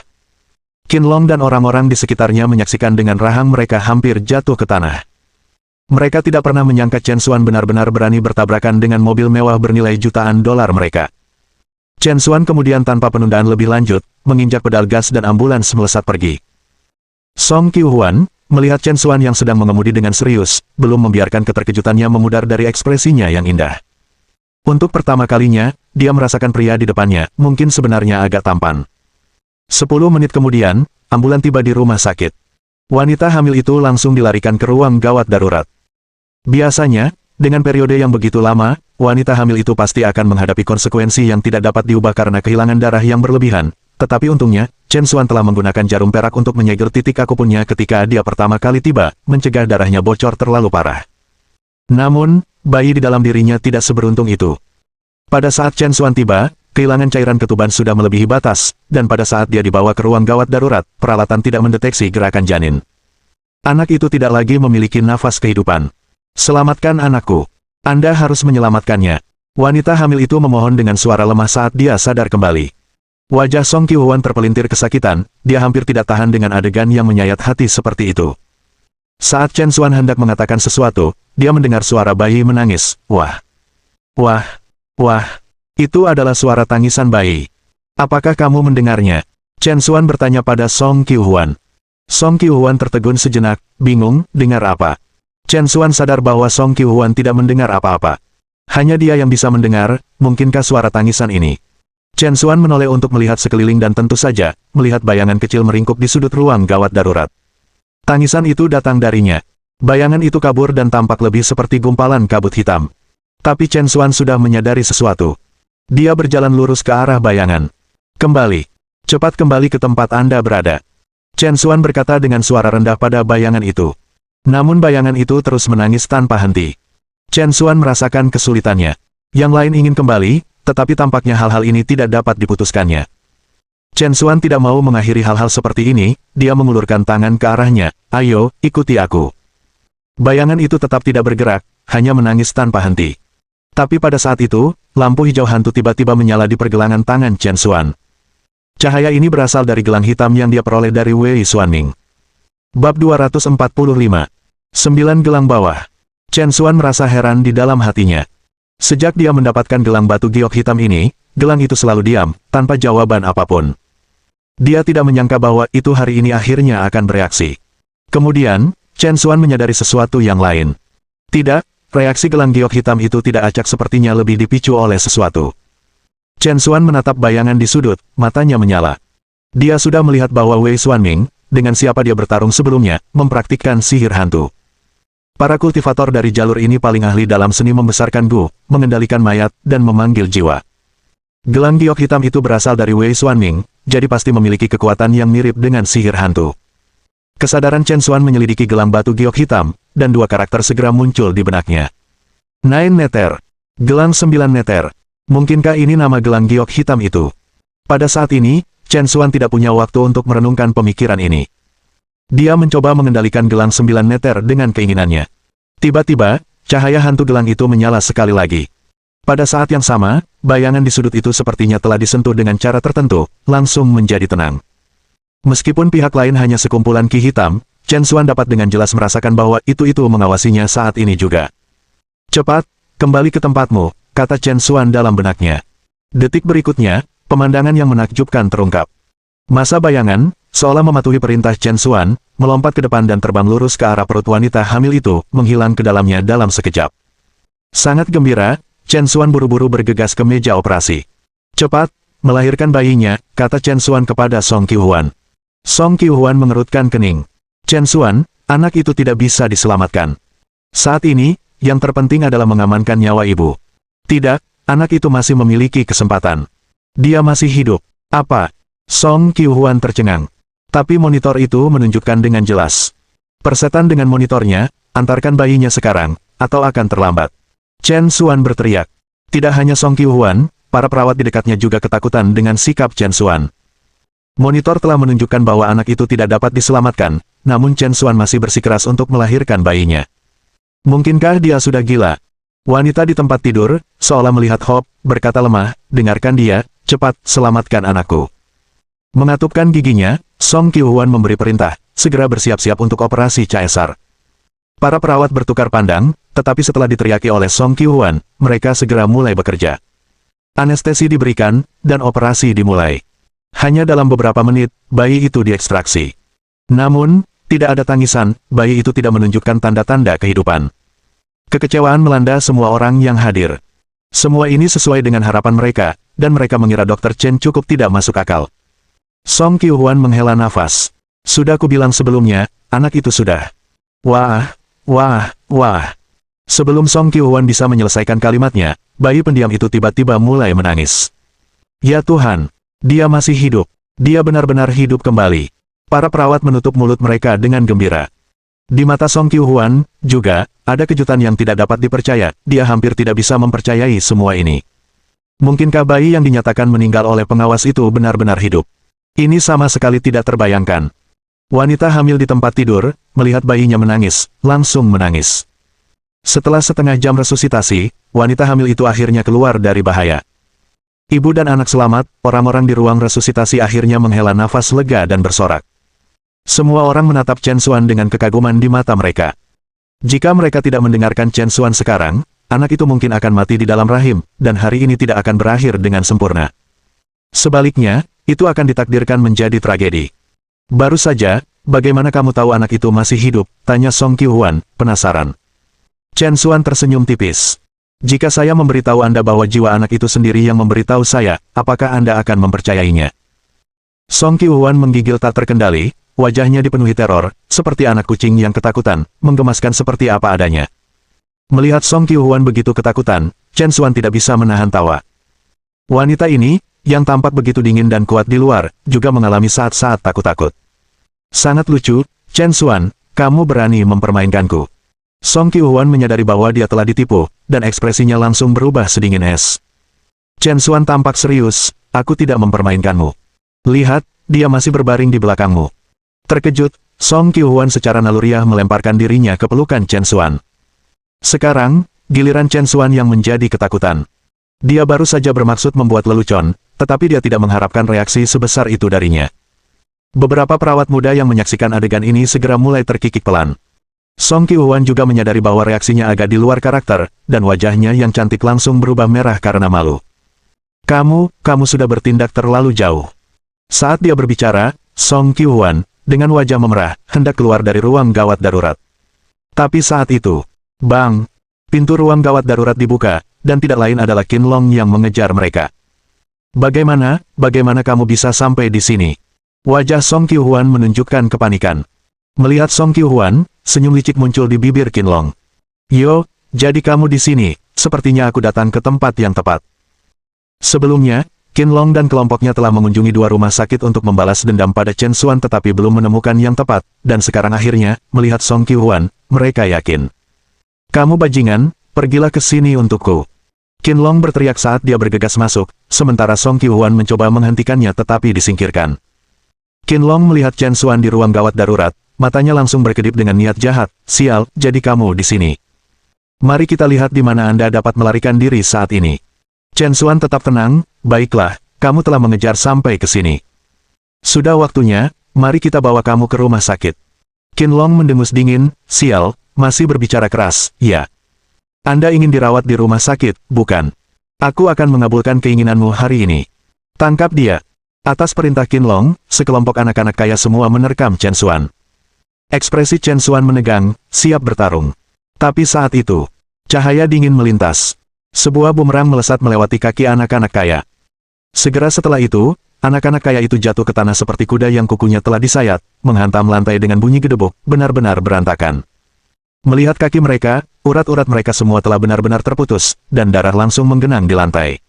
Qin Long dan orang-orang di sekitarnya menyaksikan dengan rahang mereka hampir jatuh ke tanah. Mereka tidak pernah menyangka Chen Xuan benar-benar berani bertabrakan dengan mobil mewah bernilai jutaan dolar mereka. Chen Xuan kemudian tanpa penundaan lebih lanjut, menginjak pedal gas dan ambulans melesat pergi. Song Qiuhuan, melihat Chen Xuan yang sedang mengemudi dengan serius, belum membiarkan keterkejutannya memudar dari ekspresinya yang indah. Untuk pertama kalinya, dia merasakan pria di depannya, mungkin sebenarnya agak tampan. 10 menit kemudian, ambulan tiba di rumah sakit. Wanita hamil itu langsung dilarikan ke ruang gawat darurat. Biasanya, dengan periode yang begitu lama, wanita hamil itu pasti akan menghadapi konsekuensi yang tidak dapat diubah karena kehilangan darah yang berlebihan. Tetapi untungnya, Chen Xuan telah menggunakan jarum perak untuk menyegel titik akupunnya ketika dia pertama kali tiba, mencegah darahnya bocor terlalu parah. Namun, bayi di dalam dirinya tidak seberuntung itu. Pada saat Chen Xuan tiba, kehilangan cairan ketuban sudah melebihi batas, dan pada saat dia dibawa ke ruang gawat darurat, peralatan tidak mendeteksi gerakan janin. Anak itu tidak lagi memiliki nafas kehidupan. Selamatkan anakku. Anda harus menyelamatkannya. Wanita hamil itu memohon dengan suara lemah saat dia sadar kembali. Wajah Song Qiuhuan terpelintir kesakitan, dia hampir tidak tahan dengan adegan yang menyayat hati seperti itu. Saat Chen Xuan hendak mengatakan sesuatu, dia mendengar suara bayi menangis. Wah! Wah! Wah! Itu adalah suara tangisan bayi. Apakah kamu mendengarnya? Chen Xuan bertanya pada Song Qiuhuan. Song Qiuhuan tertegun sejenak, bingung, dengar apa? Chen Xuan sadar bahwa Song Qiuhuan tidak mendengar apa-apa. Hanya dia yang bisa mendengar, mungkinkah suara tangisan ini? Chen Xuan menoleh untuk melihat sekeliling dan tentu saja, melihat bayangan kecil meringkuk di sudut ruang gawat darurat. Tangisan itu datang darinya. Bayangan itu kabur dan tampak lebih seperti gumpalan kabut hitam. Tapi Chen Xuan sudah menyadari sesuatu. Dia berjalan lurus ke arah bayangan. Kembali. Cepat kembali ke tempat Anda berada. Chen Xuan berkata dengan suara rendah pada bayangan itu. Namun bayangan itu terus menangis tanpa henti. Chen Xuan merasakan kesulitannya. Yang lain ingin kembali, tetapi tampaknya hal-hal ini tidak dapat diputuskannya. Chen Xuan tidak mau mengakhiri hal-hal seperti ini, dia mengulurkan tangan ke arahnya. Ayo, ikuti aku. Bayangan itu tetap tidak bergerak, hanya menangis tanpa henti. Tapi pada saat itu, lampu hijau hantu tiba-tiba menyala di pergelangan tangan Chen Xuan. Cahaya ini berasal dari gelang hitam yang dia peroleh dari Wei Xuanming. Bab 245. 9 gelang bawah. Chen Xuan merasa heran di dalam hatinya. Sejak dia mendapatkan gelang batu giok hitam ini, gelang itu selalu diam, tanpa jawaban apapun. Dia tidak menyangka bahwa itu hari ini akhirnya akan bereaksi. Kemudian, Chen Xuan menyadari sesuatu yang lain. Tidak, reaksi gelang giok hitam itu tidak acak, sepertinya lebih dipicu oleh sesuatu. Chen Xuan menatap bayangan di sudut, matanya menyala. Dia sudah melihat bahwa Wei Xuanming, dengan siapa dia bertarung sebelumnya, mempraktikkan sihir hantu. Para kultivator dari jalur ini paling ahli dalam seni membesarkan gu, mengendalikan mayat, dan memanggil jiwa. Gelang giok hitam itu berasal dari Wei Xuanming, jadi pasti memiliki kekuatan yang mirip dengan sihir hantu. Kesadaran Chen Xuan menyelidiki gelang batu giok hitam, dan dua karakter segera muncul di benaknya. 9 meter. Gelang 9 meter. Mungkinkah ini nama gelang giok hitam itu? Pada saat ini, Chen Xuan tidak punya waktu untuk merenungkan pemikiran ini. Dia mencoba mengendalikan gelang 9 meter dengan keinginannya. Tiba-tiba, cahaya hantu gelang itu menyala sekali lagi. Pada saat yang sama, bayangan di sudut itu sepertinya telah disentuh dengan cara tertentu, langsung menjadi tenang. Meskipun pihak lain hanya sekumpulan ki hitam, Chen Xuan dapat dengan jelas merasakan bahwa itu mengawasinya saat ini juga. Cepat, kembali ke tempatmu, kata Chen Xuan dalam benaknya. Detik berikutnya, pemandangan yang menakjubkan terungkap. Masa bayangan, seolah mematuhi perintah Chen Xuan, melompat ke depan dan terbang lurus ke arah perut wanita hamil itu, menghilang ke dalamnya dalam sekejap. Sangat gembira, Chen Xuan buru-buru bergegas ke meja operasi. Cepat, melahirkan bayinya, kata Chen Xuan kepada Song Qiuhuan. Song Qiuhuan mengerutkan kening. Chen Xuan, anak itu tidak bisa diselamatkan. Saat ini, yang terpenting adalah mengamankan nyawa ibu. Tidak, anak itu masih memiliki kesempatan. Dia masih hidup. Apa? Song Qiuhuan tercengang. Tapi monitor itu menunjukkan dengan jelas. Persetan dengan monitornya, antarkan bayinya sekarang, atau akan terlambat. Chen Xuan berteriak. Tidak hanya Song Qiuhuan, para perawat di dekatnya juga ketakutan dengan sikap Chen Xuan. Monitor telah menunjukkan bahwa anak itu tidak dapat diselamatkan, namun Chen Xuan masih bersikeras untuk melahirkan bayinya. Mungkinkah dia sudah gila? Wanita di tempat tidur, seolah melihat Hope, berkata lemah, dengarkan dia, cepat, selamatkan anakku. Mengatupkan giginya, Song Qiuhuan memberi perintah, segera bersiap-siap untuk operasi caesar. Para perawat bertukar pandang, tetapi setelah diteriaki oleh Song Qiuhuan, mereka segera mulai bekerja. Anestesi diberikan, dan operasi dimulai. Hanya dalam beberapa menit, bayi itu diekstraksi. Namun, tidak ada tangisan, bayi itu tidak menunjukkan tanda-tanda kehidupan. Kekecewaan melanda semua orang yang hadir. Semua ini sesuai dengan harapan mereka, dan mereka mengira Dr. Chen cukup tidak masuk akal. Song Qiuhuan menghela nafas. Sudah kubilang sebelumnya, anak itu sudah. Wah, wah, wah. Sebelum Song Qiuhuan bisa menyelesaikan kalimatnya, bayi pendiam itu tiba-tiba mulai menangis. Ya Tuhan, dia masih hidup. Dia benar-benar hidup kembali. Para perawat menutup mulut mereka dengan gembira. Di mata Song Qiuhuan, juga, ada kejutan yang tidak dapat dipercaya, dia hampir tidak bisa mempercayai semua ini. Mungkinkah bayi yang dinyatakan meninggal oleh pengawas itu benar-benar hidup? Ini sama sekali tidak terbayangkan. Wanita hamil di tempat tidur, melihat bayinya menangis, langsung menangis. Setelah setengah jam resusitasi, wanita hamil itu akhirnya keluar dari bahaya. Ibu dan anak selamat, orang-orang di ruang resusitasi akhirnya menghela nafas lega dan bersorak. Semua orang menatap Chen Xuan dengan kekaguman di mata mereka. Jika mereka tidak mendengarkan Chen Xuan sekarang, anak itu mungkin akan mati di dalam rahim, dan hari ini tidak akan berakhir dengan sempurna. Sebaliknya, itu akan ditakdirkan menjadi tragedi. Baru saja, bagaimana kamu tahu anak itu masih hidup? Tanya Song Qiuhuan, penasaran. Chen Xuan tersenyum tipis. Jika saya memberitahu Anda bahwa jiwa anak itu sendiri yang memberitahu saya, apakah Anda akan mempercayainya? Song Qiuhuan menggigil tak terkendali, wajahnya dipenuhi teror, seperti anak kucing yang ketakutan, menggemaskan seperti apa adanya. Melihat Song Qiuhuan begitu ketakutan, Chen Xuan tidak bisa menahan tawa. Wanita ini, yang tampak begitu dingin dan kuat di luar, juga mengalami saat-saat takut-takut. Sangat lucu, Chen Xuan, kamu berani mempermainkanku. Song Qiuhuan menyadari bahwa dia telah ditipu, dan ekspresinya langsung berubah sedingin es. Chen Xuan tampak serius, aku tidak mempermainkanmu. Lihat, dia masih berbaring di belakangmu. Terkejut, Song Qiuhuan secara naluriah melemparkan dirinya ke pelukan Chen Xuan. Sekarang, giliran Chen Xuan yang menjadi ketakutan. Dia baru saja bermaksud membuat lelucon, tetapi dia tidak mengharapkan reaksi sebesar itu darinya. Beberapa perawat muda yang menyaksikan adegan ini segera mulai terkikik pelan. Song Qiuhuan juga menyadari bahwa reaksinya agak di luar karakter, dan wajahnya yang cantik langsung berubah merah karena malu. Kamu sudah bertindak terlalu jauh. Saat dia berbicara, Song Qiuhuan, dengan wajah memerah, hendak keluar dari ruang gawat darurat. Tapi saat itu, bang! Pintu ruang gawat darurat dibuka, dan tidak lain adalah Qin Long yang mengejar mereka. Bagaimana kamu bisa sampai di sini? Wajah Song Qiuhuan menunjukkan kepanikan. Melihat Song Qiuhuan, senyum licik muncul di bibir Qin Long. Yo, jadi kamu di sini, sepertinya aku datang ke tempat yang tepat. Sebelumnya, Qin Long dan kelompoknya telah mengunjungi dua rumah sakit untuk membalas dendam pada Chen Xuan tetapi belum menemukan yang tepat, dan sekarang akhirnya, melihat Song Qiuhuan, mereka yakin. Kamu bajingan, pergilah ke sini untukku. Qin Long berteriak saat dia bergegas masuk, sementara Song Qiuhuan mencoba menghentikannya tetapi disingkirkan. Qin Long melihat Chen Xuan di ruang gawat darurat, matanya langsung berkedip dengan niat jahat, sial, jadi kamu di sini. Mari kita lihat di mana Anda dapat melarikan diri saat ini. Chen Xuan tetap tenang, baiklah, kamu telah mengejar sampai ke sini. Sudah waktunya, mari kita bawa kamu ke rumah sakit. Qin Long mendengus dingin, sial, masih berbicara keras, ya. Anda ingin dirawat di rumah sakit, bukan? Aku akan mengabulkan keinginanmu hari ini. Tangkap dia. Atas perintah Qin Long, sekelompok anak-anak kaya semua menerkam Chen Xuan. Ekspresi Chen Xuan menegang, siap bertarung. Tapi saat itu, cahaya dingin melintas. Sebuah bumerang melesat melewati kaki anak-anak kaya. Segera setelah itu, anak-anak kaya itu jatuh ke tanah seperti kuda yang kukunya telah disayat, menghantam lantai dengan bunyi gedebuk, benar-benar berantakan. Melihat kaki mereka, urat-urat mereka semua telah benar-benar terputus, dan darah langsung menggenang di lantai.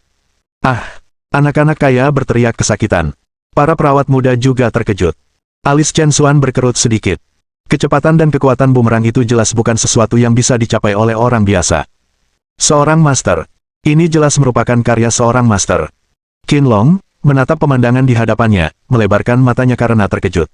Ah! Anak-anak kaya berteriak kesakitan. Para perawat muda juga terkejut. Alis Chen Xuan berkerut sedikit. Kecepatan dan kekuatan bumerang itu jelas bukan sesuatu yang bisa dicapai oleh orang biasa. Seorang master. Ini jelas merupakan karya seorang master. Qin Long menatap pemandangan di hadapannya, melebarkan matanya karena terkejut.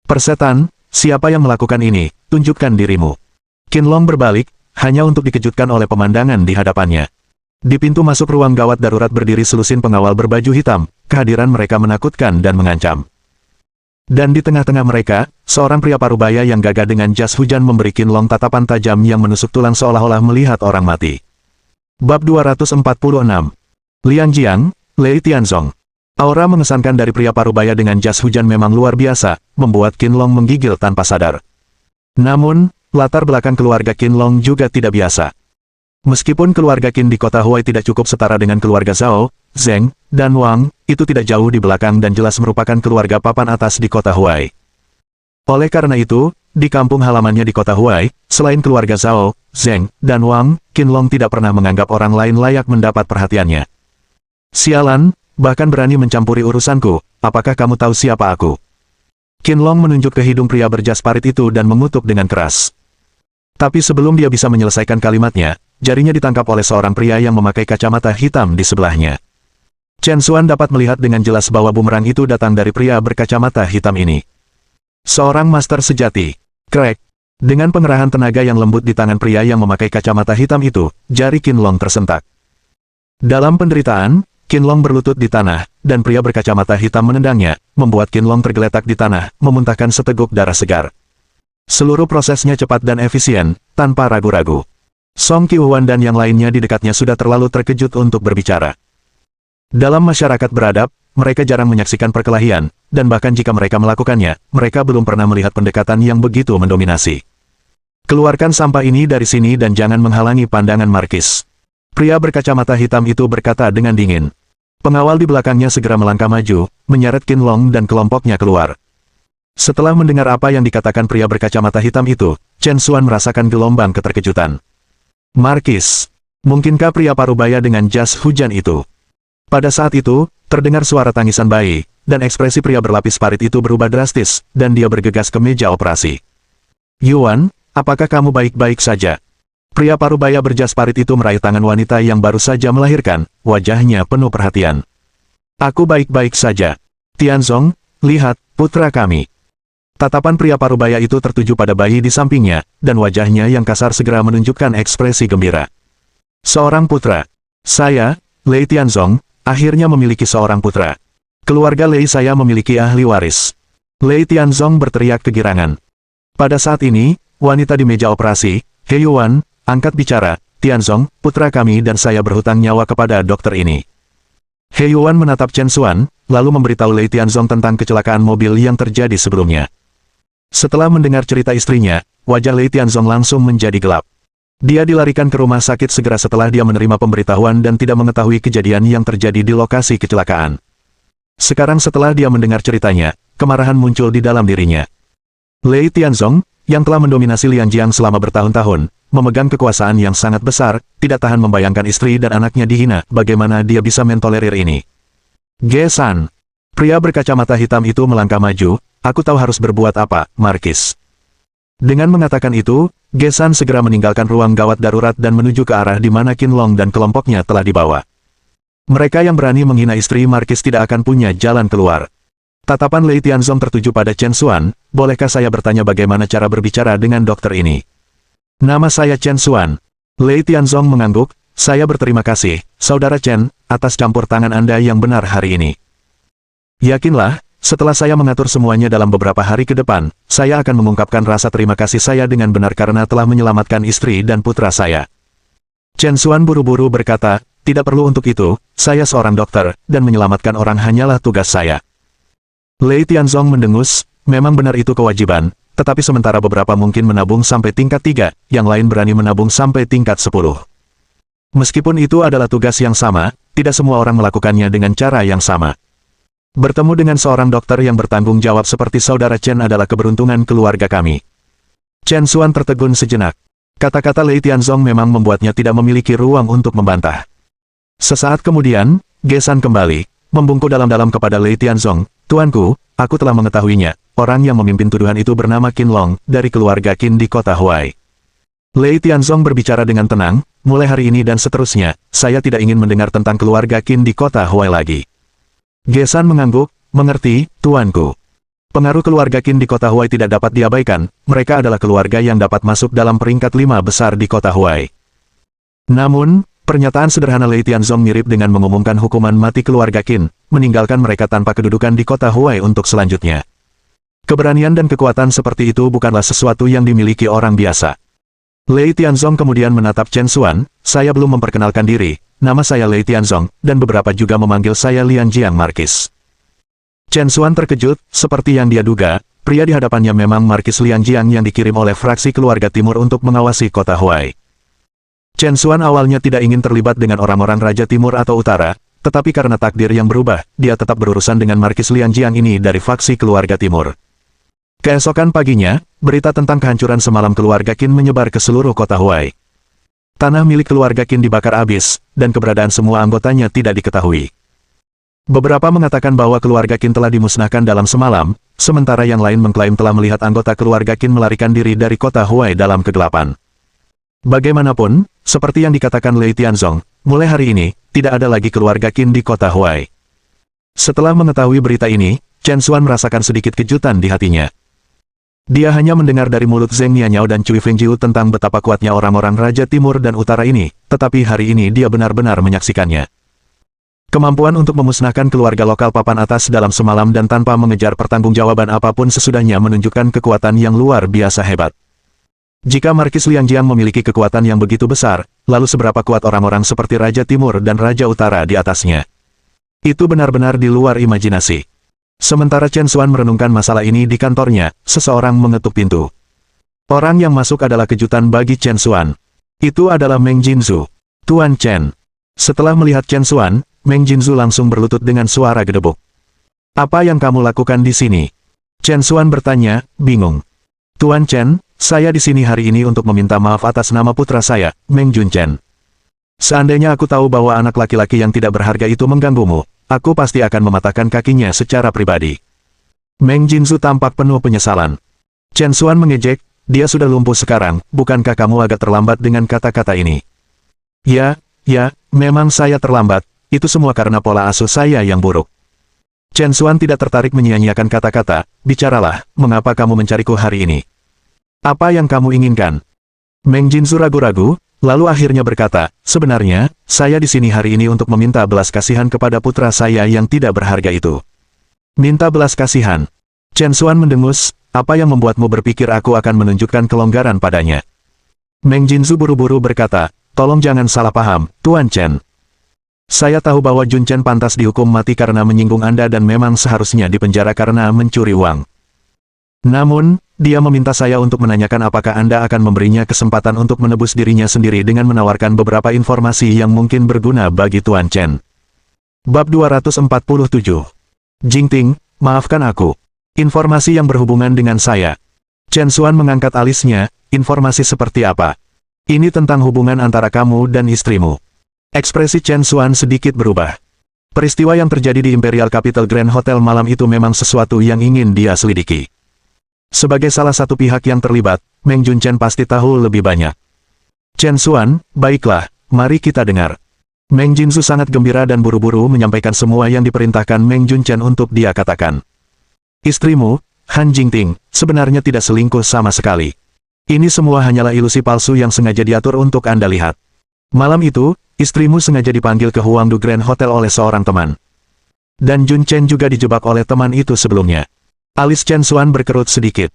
Persetan, siapa yang melakukan ini? Tunjukkan dirimu. Qin Long berbalik, hanya untuk dikejutkan oleh pemandangan di hadapannya. Di pintu masuk ruang gawat darurat berdiri selusin pengawal berbaju hitam, kehadiran mereka menakutkan dan mengancam. Dan di tengah-tengah mereka, seorang pria parubaya yang gagah dengan jas hujan memberi Qin Long tatapan tajam yang menusuk tulang seolah-olah melihat orang mati. Bab 246. Liang Jiang, Lei Tianzong. Aura mengesankan dari pria parubaya dengan jas hujan memang luar biasa, membuat Qin Long menggigil tanpa sadar. Namun, latar belakang keluarga Qin Long juga tidak biasa. Meskipun keluarga Qin di kota Huai tidak cukup setara dengan keluarga Zhao, Zheng, dan Wang, itu tidak jauh di belakang dan jelas merupakan keluarga papan atas di kota Huai. Oleh karena itu, di kampung halamannya di kota Huai, selain keluarga Zhao, Zheng, dan Wang, Qin Long tidak pernah menganggap orang lain layak mendapat perhatiannya. Sialan, bahkan berani mencampuri urusanku, apakah kamu tahu siapa aku? Qin Long menunjuk ke hidung pria berjas parit itu dan mengutuk dengan keras. Tapi sebelum dia bisa menyelesaikan kalimatnya, jarinya ditangkap oleh seorang pria yang memakai kacamata hitam di sebelahnya. Chen Xuan dapat melihat dengan jelas bahwa bumerang itu datang dari pria berkacamata hitam ini. Seorang master sejati. Krek. Dengan pengerahan tenaga yang lembut di tangan pria yang memakai kacamata hitam itu, jari Qin Long tersentak. Dalam penderitaan, Qin Long berlutut di tanah, dan pria berkacamata hitam menendangnya, membuat Qin Long tergeletak di tanah, memuntahkan seteguk darah segar. Seluruh prosesnya cepat dan efisien, tanpa ragu-ragu. Song Qiuhuan dan yang lainnya di dekatnya sudah terlalu terkejut untuk berbicara. Dalam masyarakat beradab, mereka jarang menyaksikan perkelahian, dan bahkan jika mereka melakukannya, mereka belum pernah melihat pendekatan yang begitu mendominasi. Keluarkan sampah ini dari sini dan jangan menghalangi pandangan Markis. Pria berkacamata hitam itu berkata dengan dingin. Pengawal di belakangnya segera melangkah maju, menyeret Qin Long dan kelompoknya keluar. Setelah mendengar apa yang dikatakan pria berkacamata hitam itu, Chen Xuan merasakan gelombang keterkejutan. Markis, mungkinkah pria parubaya dengan jas hujan itu? Pada saat itu, Terdengar suara tangisan bayi, dan ekspresi pria berlapis parit itu berubah drastis, dan dia bergegas ke meja operasi. Yuan, apakah kamu baik-baik saja? Pria parubaya berjas parit itu meraih tangan wanita yang baru saja melahirkan, wajahnya penuh perhatian. Aku baik-baik saja. Tianzong, lihat, putra kami. Tatapan pria parubaya itu tertuju pada bayi di sampingnya, dan wajahnya yang kasar segera menunjukkan ekspresi gembira. Seorang putra. Saya, Lei Tianzong, akhirnya memiliki seorang putra. Keluarga Lei saya memiliki ahli waris. Lei Tianzong berteriak kegirangan. Pada saat ini, wanita di meja operasi, He Yuan, angkat bicara, Tianzong, putra kami dan saya berhutang nyawa kepada dokter ini. He Yuan menatap Chen Xuan, lalu memberitahu Lei Tianzong tentang kecelakaan mobil yang terjadi sebelumnya. Setelah mendengar cerita istrinya, wajah Lei Tianzong langsung menjadi gelap. Dia dilarikan ke rumah sakit segera setelah dia menerima pemberitahuan dan tidak mengetahui kejadian yang terjadi di lokasi kecelakaan. Sekarang setelah dia mendengar ceritanya, kemarahan muncul di dalam dirinya. Lei Tianzong, yang telah mendominasi Lianjiang selama bertahun-tahun, memegang kekuasaan yang sangat besar, tidak tahan membayangkan istri dan anaknya dihina, bagaimana dia bisa mentolerir ini. Ge-san. Pria berkacamata hitam itu melangkah maju, aku tahu harus berbuat apa, Markis. Dengan mengatakan itu, Ge-san segera meninggalkan ruang gawat darurat dan menuju ke arah di mana Qin Long dan kelompoknya telah dibawa. Mereka yang berani menghina istri Markis tidak akan punya jalan keluar. Tatapan Lei Tianzong tertuju pada Chen Xuan, bolehkah saya bertanya bagaimana cara berbicara dengan dokter ini? Nama saya Chen Xuan. Lei Tianzong mengangguk, saya berterima kasih, Saudara Chen, atas campur tangan Anda yang benar hari ini. Yakinlah, setelah saya mengatur semuanya dalam beberapa hari ke depan, saya akan mengungkapkan rasa terima kasih saya dengan benar karena telah menyelamatkan istri dan putra saya. Chen Xuan buru-buru berkata, tidak perlu untuk itu, saya seorang dokter, dan menyelamatkan orang hanyalah tugas saya. Lei Tianzong mendengus, memang benar itu kewajiban, tetapi sementara beberapa mungkin menabung sampai tingkat 3, yang lain berani menabung sampai tingkat 10. Meskipun itu adalah tugas yang sama, tidak semua orang melakukannya dengan cara yang sama. Bertemu dengan seorang dokter yang bertanggung jawab seperti Saudara Chen adalah keberuntungan keluarga kami. Chen Xuan tertegun sejenak. Kata-kata Lei Tianzong memang membuatnya tidak memiliki ruang untuk membantah. Sesaat kemudian, Ge-san kembali, membungkuk dalam-dalam kepada Lei Tianzong, Tuanku, aku telah mengetahuinya, orang yang memimpin tuduhan itu bernama Qin Long, dari keluarga Qin di kota Huai. Lei Tianzong berbicara dengan tenang, mulai hari ini dan seterusnya, saya tidak ingin mendengar tentang keluarga Qin di kota Huai lagi. Ge-san mengangguk, mengerti, Tuanku. Pengaruh keluarga Qin di kota Huai tidak dapat diabaikan, mereka adalah keluarga yang dapat masuk dalam peringkat 5 besar di kota Huai. Namun, pernyataan sederhana Lei Tianzong mirip dengan mengumumkan hukuman mati keluarga Qin, meninggalkan mereka tanpa kedudukan di kota Huai untuk selanjutnya. Keberanian dan kekuatan seperti itu bukanlah sesuatu yang dimiliki orang biasa. Lei Tianzong kemudian menatap Chen Xuan, saya belum memperkenalkan diri. Nama saya Lei Tianzong, dan beberapa juga memanggil saya Lianjiang Markis. Chen Xuan terkejut, seperti yang dia duga, pria di hadapannya memang Markis Lianjiang yang dikirim oleh fraksi keluarga timur untuk mengawasi kota Huai. Chen Xuan awalnya tidak ingin terlibat dengan orang-orang Raja Timur atau Utara, tetapi karena takdir yang berubah, dia tetap berurusan dengan Markis Lianjiang ini dari faksi keluarga timur. Keesokan paginya, berita tentang kehancuran semalam keluarga Qin menyebar ke seluruh kota Huai. Tanah milik keluarga Qin dibakar habis, dan keberadaan semua anggotanya tidak diketahui. Beberapa mengatakan bahwa keluarga Qin telah dimusnahkan dalam semalam, sementara yang lain mengklaim telah melihat anggota keluarga Qin melarikan diri dari kota Huai dalam kegelapan. Bagaimanapun, seperti yang dikatakan Lei Tianzong, mulai hari ini, tidak ada lagi keluarga Qin di kota Huai. Setelah mengetahui berita ini, Chen Xuan merasakan sedikit kejutan di hatinya. Dia hanya mendengar dari mulut Zheng Nianyao dan Cui Fengjiu tentang betapa kuatnya orang-orang Raja Timur dan Utara ini, tetapi hari ini dia benar-benar menyaksikannya. Kemampuan untuk memusnahkan keluarga lokal papan atas dalam semalam dan tanpa mengejar pertanggungjawaban apapun sesudahnya menunjukkan kekuatan yang luar biasa hebat. Jika Markis Lianjiang memiliki kekuatan yang begitu besar, lalu seberapa kuat orang-orang seperti Raja Timur dan Raja Utara di atasnya? Itu benar-benar di luar imajinasi. Sementara Chen Xuan merenungkan masalah ini di kantornya, seseorang mengetuk pintu. Orang yang masuk adalah kejutan bagi Chen Xuan. Itu adalah Meng Jinzu. Tuan Chen. Setelah melihat Chen Xuan, Meng Jinzu langsung berlutut dengan suara gedebuk. Apa yang kamu lakukan di sini? Chen Xuan bertanya, bingung. Tuan Chen, saya di sini hari ini untuk meminta maaf atas nama putra saya, Meng Junchen. Seandainya aku tahu bahwa anak laki-laki yang tidak berharga itu mengganggumu, aku pasti akan mematahkan kakinya secara pribadi. Meng Jinzu tampak penuh penyesalan. Chen Xuan mengejek, dia sudah lumpuh sekarang, bukankah kamu agak terlambat dengan kata-kata ini? Ya, memang saya terlambat, itu semua karena pola asuh saya yang buruk. Chen Xuan tidak tertarik menyia-nyiakan kata-kata, bicaralah, mengapa kamu mencariku hari ini? Apa yang kamu inginkan? Meng Jinzu ragu-ragu, lalu akhirnya berkata, sebenarnya, saya di sini hari ini untuk meminta belas kasihan kepada putra saya yang tidak berharga itu. Minta belas kasihan. Chen Xuan mendengus, apa yang membuatmu berpikir aku akan menunjukkan kelonggaran padanya? Meng Jinzu buru-buru berkata, tolong jangan salah paham, Tuan Chen. Saya tahu bahwa Jun Chen pantas dihukum mati karena menyinggung Anda dan memang seharusnya dipenjara karena mencuri uang. Namun, dia meminta saya untuk menanyakan apakah Anda akan memberinya kesempatan untuk menebus dirinya sendiri dengan menawarkan beberapa informasi yang mungkin berguna bagi Tuan Chen. Bab 247. Jingting, maafkan aku. Informasi yang berhubungan dengan saya. Chen Xuan mengangkat alisnya, informasi seperti apa? Ini tentang hubungan antara kamu dan istrimu. Ekspresi Chen Xuan sedikit berubah. Peristiwa yang terjadi di Imperial Capital Grand Hotel malam itu memang sesuatu yang ingin dia selidiki. Sebagai salah satu pihak yang terlibat, Meng Jun Chen pasti tahu lebih banyak. Chen Xuan, baiklah, mari kita dengar. Meng Jinzu sangat gembira dan buru-buru menyampaikan semua yang diperintahkan Meng Jun Chen untuk dia katakan. Istrimu, Han Jingting, sebenarnya tidak selingkuh sama sekali. Ini semua hanyalah ilusi palsu yang sengaja diatur untuk Anda lihat. Malam itu, istrimu sengaja dipanggil ke Huangdu Grand Hotel oleh seorang teman. Dan Jun Chen juga dijebak oleh teman itu sebelumnya. Alis Chen Xuan berkerut sedikit.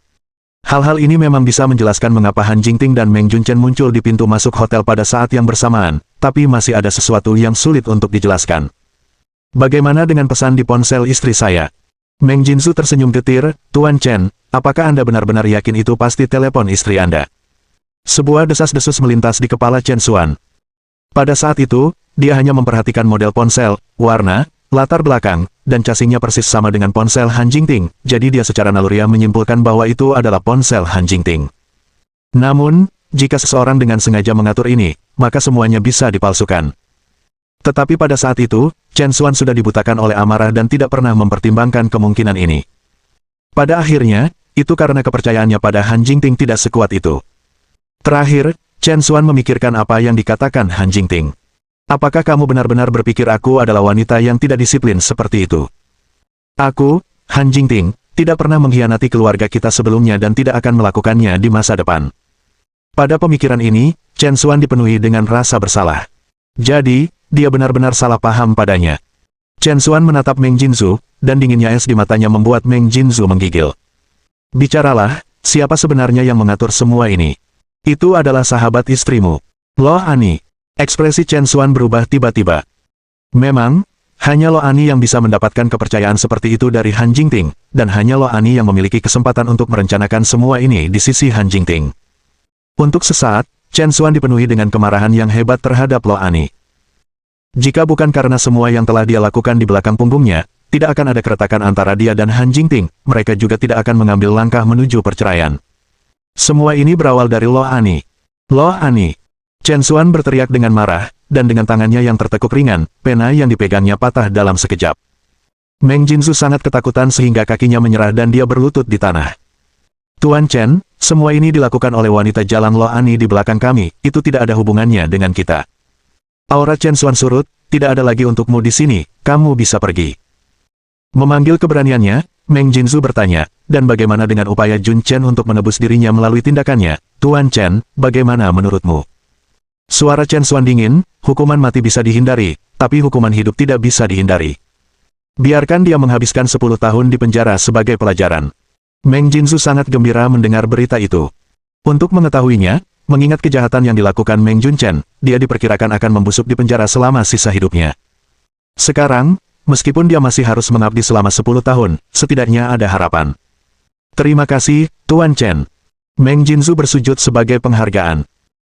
Hal-hal ini memang bisa menjelaskan mengapa Han Jingting dan Meng Jun Chen muncul di pintu masuk hotel pada saat yang bersamaan, tapi masih ada sesuatu yang sulit untuk dijelaskan. Bagaimana dengan pesan di ponsel istri saya? Meng Jinzu tersenyum getir, Tuan Chen, apakah Anda benar-benar yakin itu pasti telepon istri Anda? Sebuah desas-desus melintas di kepala Chen Xuan. Pada saat itu, dia hanya memperhatikan model ponsel, warna, latar belakang, dan casingnya persis sama dengan ponsel Han Jingting, jadi dia secara naluriah menyimpulkan bahwa itu adalah ponsel Han Jingting. Namun, jika seseorang dengan sengaja mengatur ini, maka semuanya bisa dipalsukan. Tetapi pada saat itu, Chen Xuan sudah dibutakan oleh amarah dan tidak pernah mempertimbangkan kemungkinan ini. Pada akhirnya, itu karena kepercayaannya pada Han Jingting tidak sekuat itu. Terakhir, Chen Xuan memikirkan apa yang dikatakan Han Jingting. Apakah kamu benar-benar berpikir aku adalah wanita yang tidak disiplin seperti itu? Aku, Han Jingting, tidak pernah mengkhianati keluarga kita sebelumnya dan tidak akan melakukannya di masa depan. Pada pemikiran ini, Chen Xuan dipenuhi dengan rasa bersalah. Jadi, dia benar-benar salah paham padanya. Chen Xuan menatap Meng Jinzu, dan dinginnya es di matanya membuat Meng Jinzu menggigil. Bicaralah, siapa sebenarnya yang mengatur semua ini? Itu adalah sahabat istrimu, Lo Ani. Ekspresi Chen Xuan berubah tiba-tiba. Memang, hanya Lo Ani yang bisa mendapatkan kepercayaan seperti itu dari Han Jingting, dan hanya Lo Ani yang memiliki kesempatan untuk merencanakan semua ini di sisi Han Jingting. Untuk sesaat, Chen Xuan dipenuhi dengan kemarahan yang hebat terhadap Lo Ani. Jika bukan karena semua yang telah dia lakukan di belakang punggungnya, tidak akan ada keretakan antara dia dan Han Jingting, mereka juga tidak akan mengambil langkah menuju perceraian. Semua ini berawal dari Lo Ani. Lo Ani. Chen Xuan berteriak dengan marah, dan dengan tangannya yang tertekuk ringan, pena yang dipegangnya patah dalam sekejap. Meng Jinzu sangat ketakutan sehingga kakinya menyerah dan dia berlutut di tanah. Tuan Chen, semua ini dilakukan oleh wanita jalan Lo Ani di belakang kami, itu tidak ada hubungannya dengan kita. Aura Chen Xuan surut, tidak ada lagi untukmu di sini, kamu bisa pergi. Memanggil keberaniannya, Meng Jinzu bertanya, dan bagaimana dengan upaya Jun Chen untuk menebus dirinya melalui tindakannya? Tuan Chen, bagaimana menurutmu? Suara Chen Xuan dingin, hukuman mati bisa dihindari, tapi hukuman hidup tidak bisa dihindari. Biarkan dia menghabiskan 10 tahun di penjara sebagai pelajaran. Meng Jinzu sangat gembira mendengar berita itu. Untuk mengetahuinya, mengingat kejahatan yang dilakukan Meng Jun Chen, dia diperkirakan akan membusuk di penjara selama sisa hidupnya. Sekarang, meskipun dia masih harus mengabdi selama 10 tahun, setidaknya ada harapan. Terima kasih, Tuan Chen. Meng Jinzu bersujud sebagai penghargaan.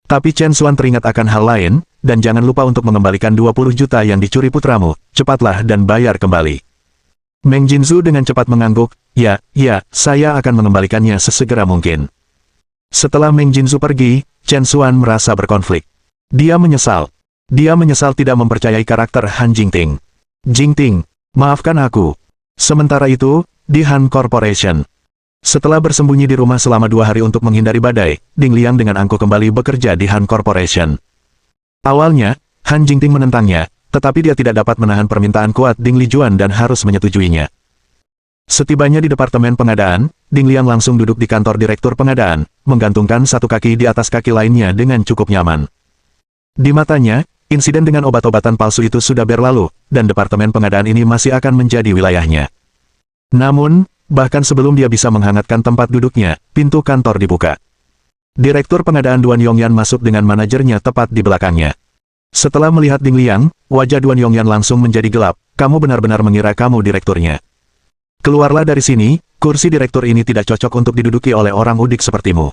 Tapi Chen Xuan teringat akan hal lain, dan jangan lupa untuk mengembalikan 20 juta yang dicuri putramu, cepatlah dan bayar kembali. Meng Jinzu dengan cepat mengangguk, ya, saya akan mengembalikannya sesegera mungkin. Setelah Meng Jinzu pergi, Chen Xuan merasa berkonflik. Dia menyesal. Dia menyesal tidak mempercayai karakter Han Jingting. Jingting, maafkan aku. Sementara itu, di Han Corporation. Setelah bersembunyi di rumah selama 2 hari untuk menghindari badai, Ding Liang dengan angkuh kembali bekerja di Han Corporation. Awalnya, Han Jingting menentangnya, tetapi dia tidak dapat menahan permintaan kuat Ding Lijuan dan harus menyetujuinya. Setibanya di departemen pengadaan, Ding Liang langsung duduk di kantor direktur pengadaan, menggantungkan satu kaki di atas kaki lainnya dengan cukup nyaman. Di matanya, insiden dengan obat-obatan palsu itu sudah berlalu, dan departemen pengadaan ini masih akan menjadi wilayahnya. Namun, bahkan sebelum dia bisa menghangatkan tempat duduknya, pintu kantor dibuka. Direktur pengadaan Duan Yongyan masuk dengan manajernya tepat di belakangnya. Setelah melihat Ding Liang, wajah Duan Yongyan langsung menjadi gelap. Kamu benar-benar mengira kamu direkturnya. Keluarlah dari sini, kursi direktur ini tidak cocok untuk diduduki oleh orang udik sepertimu.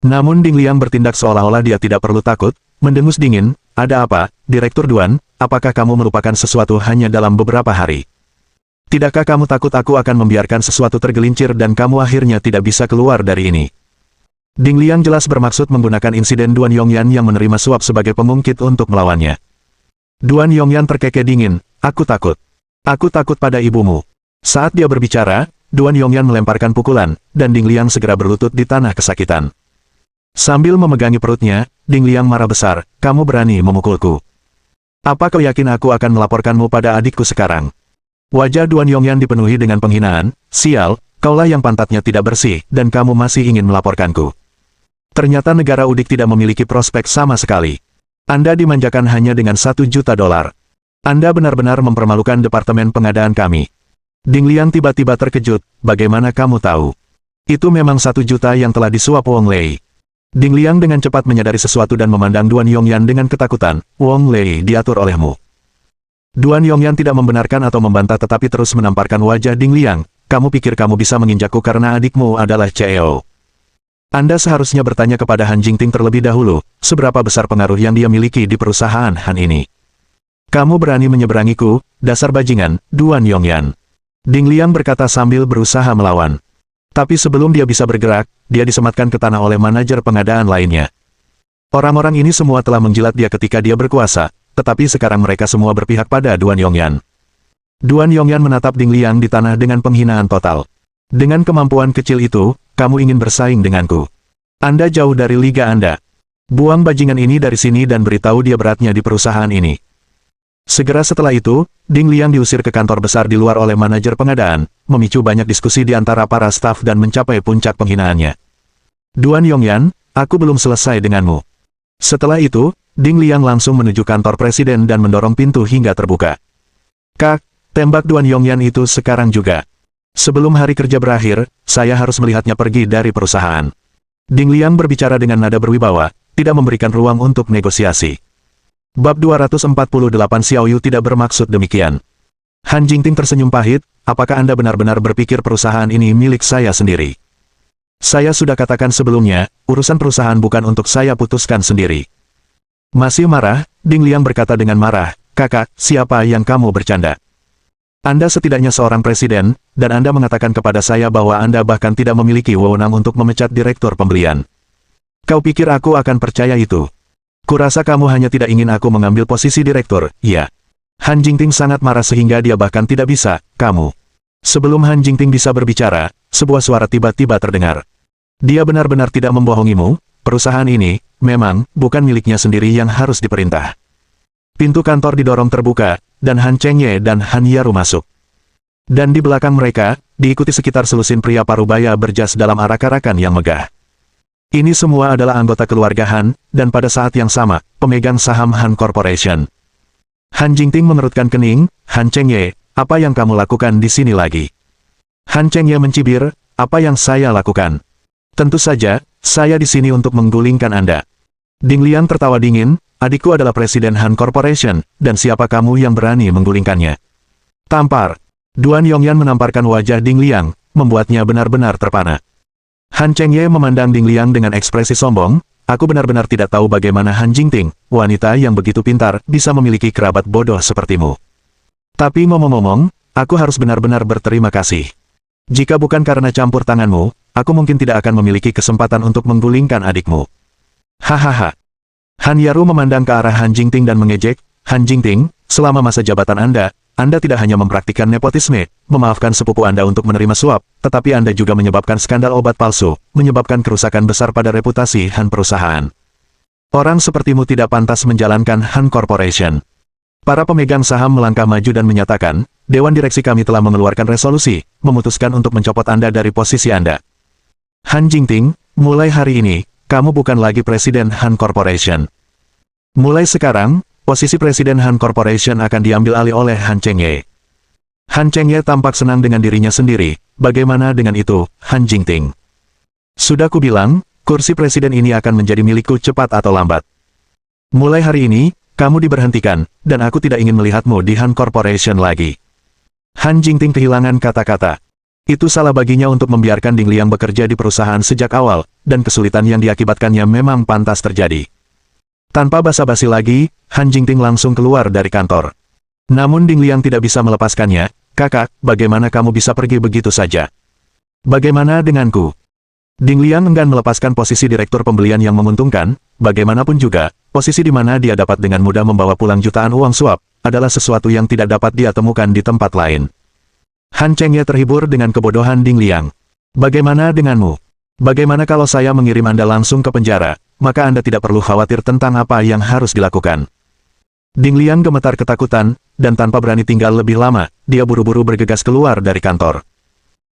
Namun Ding Liang bertindak seolah-olah dia tidak perlu takut, mendengus dingin. Ada apa, Direktur Duan, apakah kamu melupakan sesuatu hanya dalam beberapa hari? Tidakkah kamu takut aku akan membiarkan sesuatu tergelincir dan kamu akhirnya tidak bisa keluar dari ini? Ding Liang jelas bermaksud menggunakan insiden Duan Yongyan yang menerima suap sebagai pengungkit untuk melawannya. Duan Yongyan terkekeh dingin, aku takut. Aku takut pada ibumu. Saat dia berbicara, Duan Yongyan melemparkan pukulan, dan Ding Liang segera berlutut di tanah kesakitan. Sambil memegangi perutnya, Ding Liang marah besar, kamu berani memukulku. Apa kau yakin aku akan melaporkanmu pada adikku sekarang? Wajah Duan Yongyan dipenuhi dengan penghinaan, sial, kaulah yang pantatnya tidak bersih, dan kamu masih ingin melaporkanku. Ternyata negara udik tidak memiliki prospek sama sekali. Anda dimanjakan hanya dengan $1 juta. Anda benar-benar mempermalukan departemen pengadaan kami. Ding Liang tiba-tiba terkejut, bagaimana kamu tahu? Itu memang 1 juta yang telah disuap Wong Lei. Ding Liang dengan cepat menyadari sesuatu dan memandang Duan Yongyan dengan ketakutan, Wong Lei diatur olehmu. Duan Yongyan tidak membenarkan atau membantah tetapi terus menamparkan wajah Ding Liang, kamu pikir kamu bisa menginjakku karena adikmu adalah CEO. Anda seharusnya bertanya kepada Han Jingting terlebih dahulu, seberapa besar pengaruh yang dia miliki di perusahaan Han ini. Kamu berani menyeberangiku, dasar bajingan, Duan Yongyan. Ding Liang berkata sambil berusaha melawan. Tapi sebelum dia bisa bergerak, dia disematkan ke tanah oleh manajer pengadaan lainnya. Orang-orang ini semua telah menjilat dia ketika dia berkuasa, tetapi sekarang mereka semua berpihak pada Duan Yongyan. Duan Yongyan menatap Ding Liang di tanah dengan penghinaan total. Dengan kemampuan kecil itu, kamu ingin bersaing denganku. Anda jauh dari liga Anda. Buang bajingan ini dari sini dan beritahu dia beratnya di perusahaan ini. Segera setelah itu, Ding Liang diusir ke kantor besar di luar oleh manajer pengadaan, memicu banyak diskusi di antara para staf dan mencapai puncak penghinaannya. Duan Yongyan, aku belum selesai denganmu. Setelah itu, Ding Liang langsung menuju kantor presiden dan mendorong pintu hingga terbuka. Kak, tembak Duan Yongyan itu sekarang juga. Sebelum hari kerja berakhir, saya harus melihatnya pergi dari perusahaan. Ding Liang berbicara dengan nada berwibawa, tidak memberikan ruang untuk negosiasi. Bab 248 Xiao Yu tidak bermaksud demikian. Han Jingting tersenyum pahit, apakah Anda benar-benar berpikir perusahaan ini milik saya sendiri? Saya sudah katakan sebelumnya, urusan perusahaan bukan untuk saya putuskan sendiri. Masih marah, Ding Liang berkata dengan marah, kakak, siapa yang kamu bercanda? Anda setidaknya seorang presiden, dan Anda mengatakan kepada saya bahwa Anda bahkan tidak memiliki wewenang untuk memecat direktur pembelian. Kau pikir aku akan percaya itu? Kurasa kamu hanya tidak ingin aku mengambil posisi direktur, iya. Han Jingting sangat marah sehingga dia bahkan tidak bisa, kamu. Sebelum Han Jingting bisa berbicara, sebuah suara tiba-tiba terdengar. Dia benar-benar tidak membohongimu, perusahaan ini, memang, bukan miliknya sendiri yang harus diperintah. Pintu kantor didorong terbuka, dan Han Chengye dan Han Yaru masuk. Dan di belakang mereka, diikuti sekitar selusin pria parubaya berjas dalam arak-arakan yang megah. Ini semua adalah anggota keluarga Han, dan pada saat yang sama, pemegang saham Han Corporation. Han Jingting mengerutkan kening, Han Chengye, apa yang kamu lakukan di sini lagi? Han Chengye mencibir, apa yang saya lakukan? Tentu saja, saya di sini untuk menggulingkan Anda. Ding Liang tertawa dingin, adikku adalah presiden Han Corporation, dan siapa kamu yang berani menggulingkannya? Tampar. Duan Yongyan menamparkan wajah Ding Liang, membuatnya benar-benar terpana. Han Chengye memandang Ding Liang dengan ekspresi sombong, aku benar-benar tidak tahu bagaimana Han Jingting, wanita yang begitu pintar, bisa memiliki kerabat bodoh sepertimu. Tapi ngomong-ngomong, aku harus benar-benar berterima kasih. Jika bukan karena campur tanganmu, aku mungkin tidak akan memiliki kesempatan untuk menggulingkan adikmu. Hahaha. Han Yaru memandang ke arah Han Jingting dan mengejek, Han Jingting, selama masa jabatan Anda, Anda tidak hanya mempraktikkan nepotisme, memaafkan sepupu Anda untuk menerima suap, tetapi Anda juga menyebabkan skandal obat palsu, menyebabkan kerusakan besar pada reputasi Han perusahaan. Orang sepertimu tidak pantas menjalankan Han Corporation. Para pemegang saham melangkah maju dan menyatakan, Dewan Direksi kami telah mengeluarkan resolusi, memutuskan untuk mencopot Anda dari posisi Anda. Han Jingting, mulai hari ini, kamu bukan lagi Presiden Han Corporation. Mulai sekarang, posisi Presiden Han Corporation akan diambil alih oleh Han Chengye. Han Chengye tampak senang dengan dirinya sendiri, bagaimana dengan itu, Han Jingting? Sudah kubilang, kursi Presiden ini akan menjadi milikku cepat atau lambat. Mulai hari ini, kamu diberhentikan, dan aku tidak ingin melihatmu di Han Corporation lagi. Han Jingting kehilangan kata-kata. Itu salah baginya untuk membiarkan Ding Liang bekerja di perusahaan sejak awal, dan kesulitan yang diakibatkannya memang pantas terjadi. Tanpa basa-basi lagi, Han Jingting langsung keluar dari kantor. Namun Ding Liang tidak bisa melepaskannya. Kakak, bagaimana kamu bisa pergi begitu saja? Bagaimana denganku? Ding Liang enggan melepaskan posisi direktur pembelian yang menguntungkan. Bagaimanapun juga, posisi di mana dia dapat dengan mudah membawa pulang jutaan uang suap, adalah sesuatu yang tidak dapat dia temukan di tempat lain. Han Chengye terhibur dengan kebodohan Ding Liang. Bagaimana denganmu? Bagaimana kalau saya mengirim Anda langsung ke penjara? Maka Anda tidak perlu khawatir tentang apa yang harus dilakukan. Ding Liang gemetar ketakutan, dan tanpa berani tinggal lebih lama, dia buru-buru bergegas keluar dari kantor.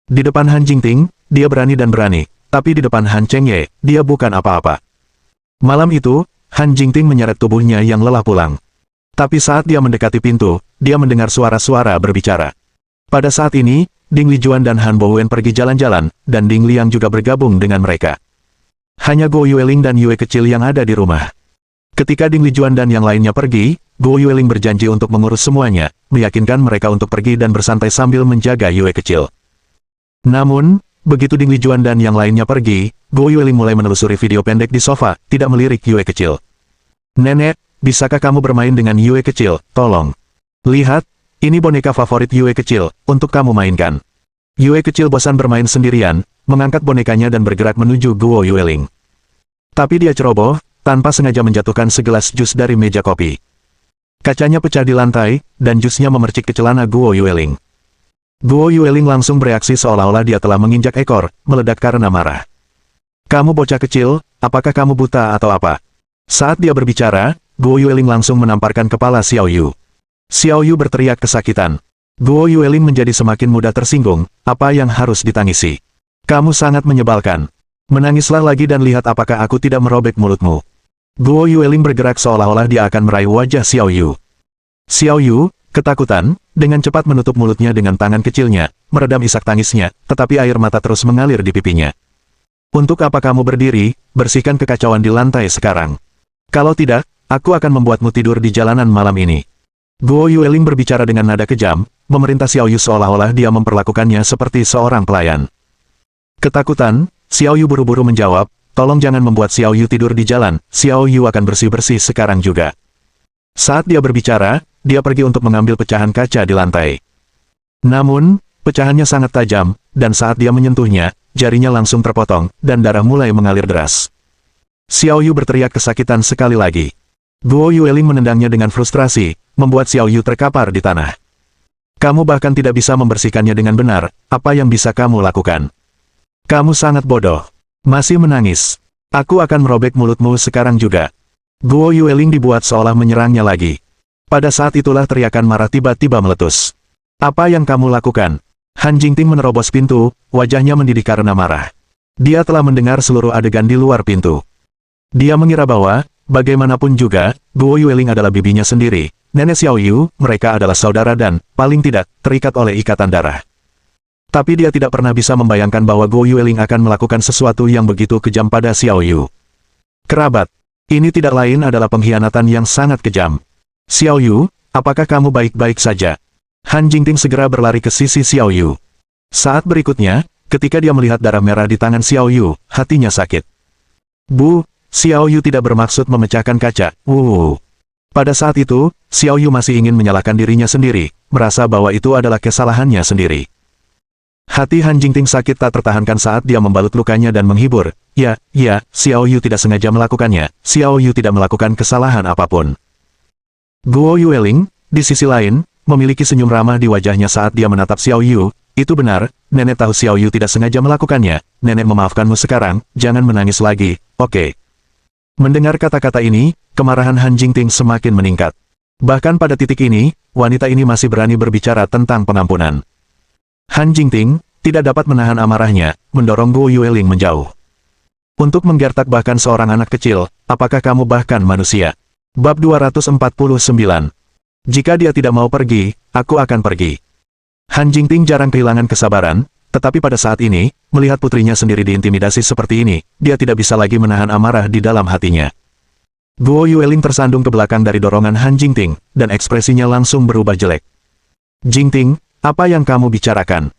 Di depan Han Jingting, dia berani dan berani, tapi di depan Han Chengye, dia bukan apa-apa. Malam itu, Han Jingting menyeret tubuhnya yang lelah pulang. Tapi saat dia mendekati pintu, dia mendengar suara-suara berbicara. Pada saat ini, Ding Lijuan dan Han Bowen pergi jalan-jalan, dan Ding Liang juga bergabung dengan mereka. Hanya Guo Yueling dan Yue kecil yang ada di rumah. Ketika Ding Lijuan dan yang lainnya pergi, Guo Yueling berjanji untuk mengurus semuanya, meyakinkan mereka untuk pergi dan bersantai sambil menjaga Yue kecil. Namun, begitu Ding Lijuan dan yang lainnya pergi, Guo Yueling mulai menelusuri video pendek di sofa, tidak melirik Yue kecil. Nenek, bisakah kamu bermain dengan Yue kecil? Tolong. Lihat, ini boneka favorit Yue kecil, untuk kamu mainkan. Yue kecil bosan bermain sendirian, mengangkat bonekanya dan bergerak menuju Guo Yueling. Tapi dia ceroboh, tanpa sengaja menjatuhkan segelas jus dari meja kopi. Kacanya pecah di lantai, dan jusnya memercik ke celana Guo Yueling. Guo Yueling langsung bereaksi seolah-olah dia telah menginjak ekor, meledak karena marah. Kamu bocah kecil, apakah kamu buta atau apa? Saat dia berbicara, Guo Yueling langsung menamparkan kepala Xiao Yu. Xiao Yu berteriak kesakitan. Guo Yueling menjadi semakin mudah tersinggung, apa yang harus ditangisi? Kamu sangat menyebalkan. Menangislah lagi dan lihat apakah aku tidak merobek mulutmu. Guo Yueling bergerak seolah-olah dia akan meraih wajah Xiao Yu. Xiao Yu, ketakutan, dengan cepat menutup mulutnya dengan tangan kecilnya, meredam isak tangisnya, tetapi air mata terus mengalir di pipinya. Untuk apa kamu berdiri? Bersihkan kekacauan di lantai sekarang. Kalau tidak, aku akan membuatmu tidur di jalanan malam ini. Guo Yueling berbicara dengan nada kejam, memerintah Xiao Yu seolah-olah dia memperlakukannya seperti seorang pelayan. Ketakutan, Xiao Yu buru-buru menjawab, tolong jangan membuat Xiao Yu tidur di jalan, Xiao Yu akan bersih-bersih sekarang juga. Saat dia berbicara, dia pergi untuk mengambil pecahan kaca di lantai. Namun, pecahannya sangat tajam, dan saat dia menyentuhnya, jarinya langsung terpotong, dan darah mulai mengalir deras. Xiao Yu berteriak kesakitan sekali lagi. Guo Yueling menendangnya dengan frustrasi, membuat Xiao Yu terkapar di tanah. Kamu bahkan tidak bisa membersihkannya dengan benar, apa yang bisa kamu lakukan? Kamu sangat bodoh. Masih menangis. Aku akan merobek mulutmu sekarang juga. Guo Yueling dibuat seolah menyerangnya lagi. Pada saat itulah teriakan marah tiba-tiba meletus. Apa yang kamu lakukan? Han Jingting menerobos pintu, wajahnya mendidih karena marah. Dia telah mendengar seluruh adegan di luar pintu. Dia mengira bahwa, bagaimanapun juga, Guo Yueling adalah bibinya sendiri, nenek Xiao Yu, mereka adalah saudara dan, paling tidak, terikat oleh ikatan darah. Tapi dia tidak pernah bisa membayangkan bahwa Guo Yueling akan melakukan sesuatu yang begitu kejam pada Xiao Yu. Kerabat, ini tidak lain adalah pengkhianatan yang sangat kejam. Xiao Yu, apakah kamu baik-baik saja? Han Jingting segera berlari ke sisi Xiao Yu. Saat berikutnya, ketika dia melihat darah merah di tangan Xiao Yu, hatinya sakit. Bu, Xiao Yu tidak bermaksud memecahkan kaca. Pada saat itu, Xiao Yu masih ingin menyalahkan dirinya sendiri, merasa bahwa itu adalah kesalahannya sendiri. Hati Han Jingting sakit tak tertahankan saat dia membalut lukanya dan menghibur. Ya, Xiao Yu tidak sengaja melakukannya, Xiao Yu tidak melakukan kesalahan apapun. Guo Yueling, di sisi lain, memiliki senyum ramah di wajahnya saat dia menatap Xiao Yu. Itu benar, nenek tahu Xiao Yu tidak sengaja melakukannya. Nenek memaafkanmu sekarang, jangan menangis lagi, oke? Mendengar kata-kata ini, kemarahan Han Jingting semakin meningkat. Bahkan pada titik ini, wanita ini masih berani berbicara tentang pengampunan. Han Jingting tidak dapat menahan amarahnya, mendorong Guo Yueling menjauh. Untuk menggertak bahkan seorang anak kecil, apakah kamu bahkan manusia? Bab 249. Jika dia tidak mau pergi, aku akan pergi. Han Jingting jarang kehilangan kesabaran, tetapi pada saat ini, melihat putrinya sendiri diintimidasi seperti ini, dia tidak bisa lagi menahan amarah di dalam hatinya. Guo Yueling tersandung ke belakang dari dorongan Han Jingting, dan ekspresinya langsung berubah jelek. Jingting, apa yang kamu bicarakan?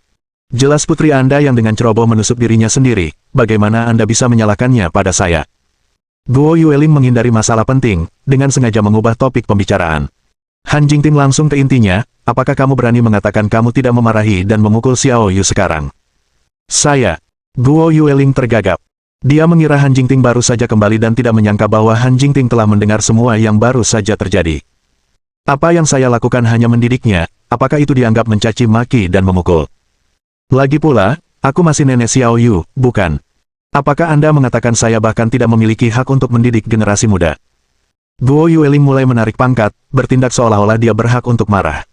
Jelas putri Anda yang dengan ceroboh menusuk dirinya sendiri, bagaimana Anda bisa menyalahkannya pada saya? Guo Yueling menghindari masalah penting, dengan sengaja mengubah topik pembicaraan. Han Jingting langsung ke intinya, apakah kamu berani mengatakan kamu tidak memarahi dan memukul Xiao Yu sekarang? Saya. Guo Yueling tergagap. Dia mengira Han Jingting baru saja kembali dan tidak menyangka bahwa Han Jingting telah mendengar semua yang baru saja terjadi. Apa yang saya lakukan hanya mendidiknya, apakah itu dianggap mencaci maki dan memukul? Lagi pula, aku masih nenek Xiao Yu, bukan? Apakah Anda mengatakan saya bahkan tidak memiliki hak untuk mendidik generasi muda? Guo Yueling mulai menarik pangkat, bertindak seolah-olah dia berhak untuk marah.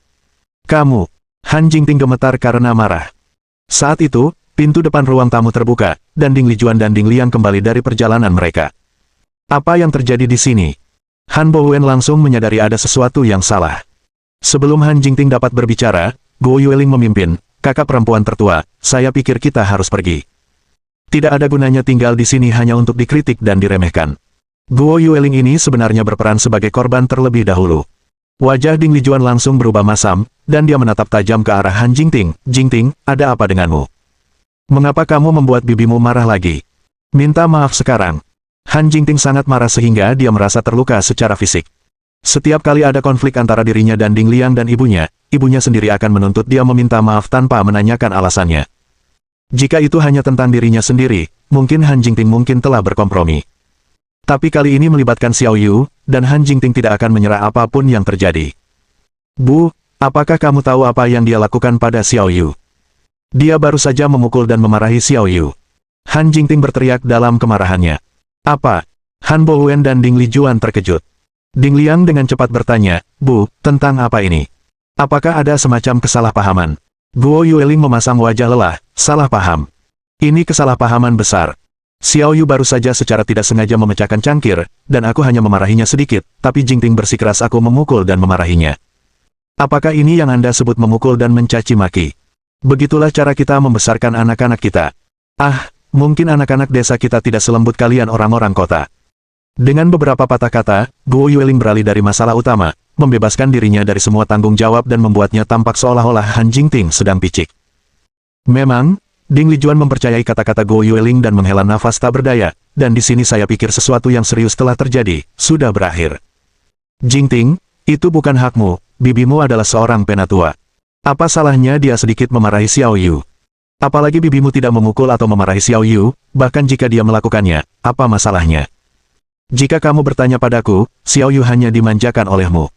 Kamu. Han Jingting gemetar karena marah. Saat itu, pintu depan ruang tamu terbuka, dan Ding Lijuan dan Ding Liang kembali dari perjalanan mereka. Apa yang terjadi di sini? Han Bowen langsung menyadari ada sesuatu yang salah. Sebelum Han Jingting dapat berbicara, Guo Yueling memimpin, kakak perempuan tertua, saya pikir kita harus pergi. Tidak ada gunanya tinggal di sini hanya untuk dikritik dan diremehkan. Guo Yueling ini sebenarnya berperan sebagai korban terlebih dahulu. Wajah Ding Lijuan langsung berubah masam, dan dia menatap tajam ke arah Han Jingting. Jingting, ada apa denganmu? Mengapa kamu membuat bibimu marah lagi? Minta maaf sekarang. Han Jingting sangat marah sehingga dia merasa terluka secara fisik. Setiap kali ada konflik antara dirinya dan Ding Liang dan ibunya sendiri akan menuntut dia meminta maaf tanpa menanyakan alasannya. Jika itu hanya tentang dirinya sendiri, mungkin Han Jingting mungkin telah berkompromi. Tapi kali ini melibatkan Xiao Yu, dan Han Jingting tidak akan menyerah apapun yang terjadi. Bu, apakah kamu tahu apa yang dia lakukan pada Xiao Yu? Dia baru saja memukul dan memarahi Xiao Yu. Han Jingting berteriak dalam kemarahannya. Apa? Han Bowen dan Ding Lijuan terkejut. Ding Liang dengan cepat bertanya, Bu, tentang apa ini? Apakah ada semacam kesalahpahaman? Guo Yueling memasang wajah lelah, salah paham. Ini kesalahpahaman besar. Xiao Yu baru saja secara tidak sengaja memecahkan cangkir, dan aku hanya memarahinya sedikit, tapi Jingting bersikeras aku memukul dan memarahinya. Apakah ini yang Anda sebut memukul dan mencaci maki? Begitulah cara kita membesarkan anak-anak kita. Ah, mungkin anak-anak desa kita tidak selembut kalian orang-orang kota. Dengan beberapa patah kata, Guo Yueling beralih dari masalah utama, membebaskan dirinya dari semua tanggung jawab dan membuatnya tampak seolah-olah Han Jingting sedang picik. Memang, Ding Lijuan mempercayai kata-kata Guo Yueling dan menghela nafas tak berdaya, dan di sini saya pikir sesuatu yang serius telah terjadi, sudah berakhir. Jingting, itu bukan hakmu, bibimu adalah seorang penatua. Apa salahnya dia sedikit memarahi Xiao Yu? Apalagi bibimu tidak memukul atau memarahi Xiao Yu, bahkan jika dia melakukannya, apa masalahnya? Jika kamu bertanya padaku, Xiao Yu hanya dimanjakan olehmu.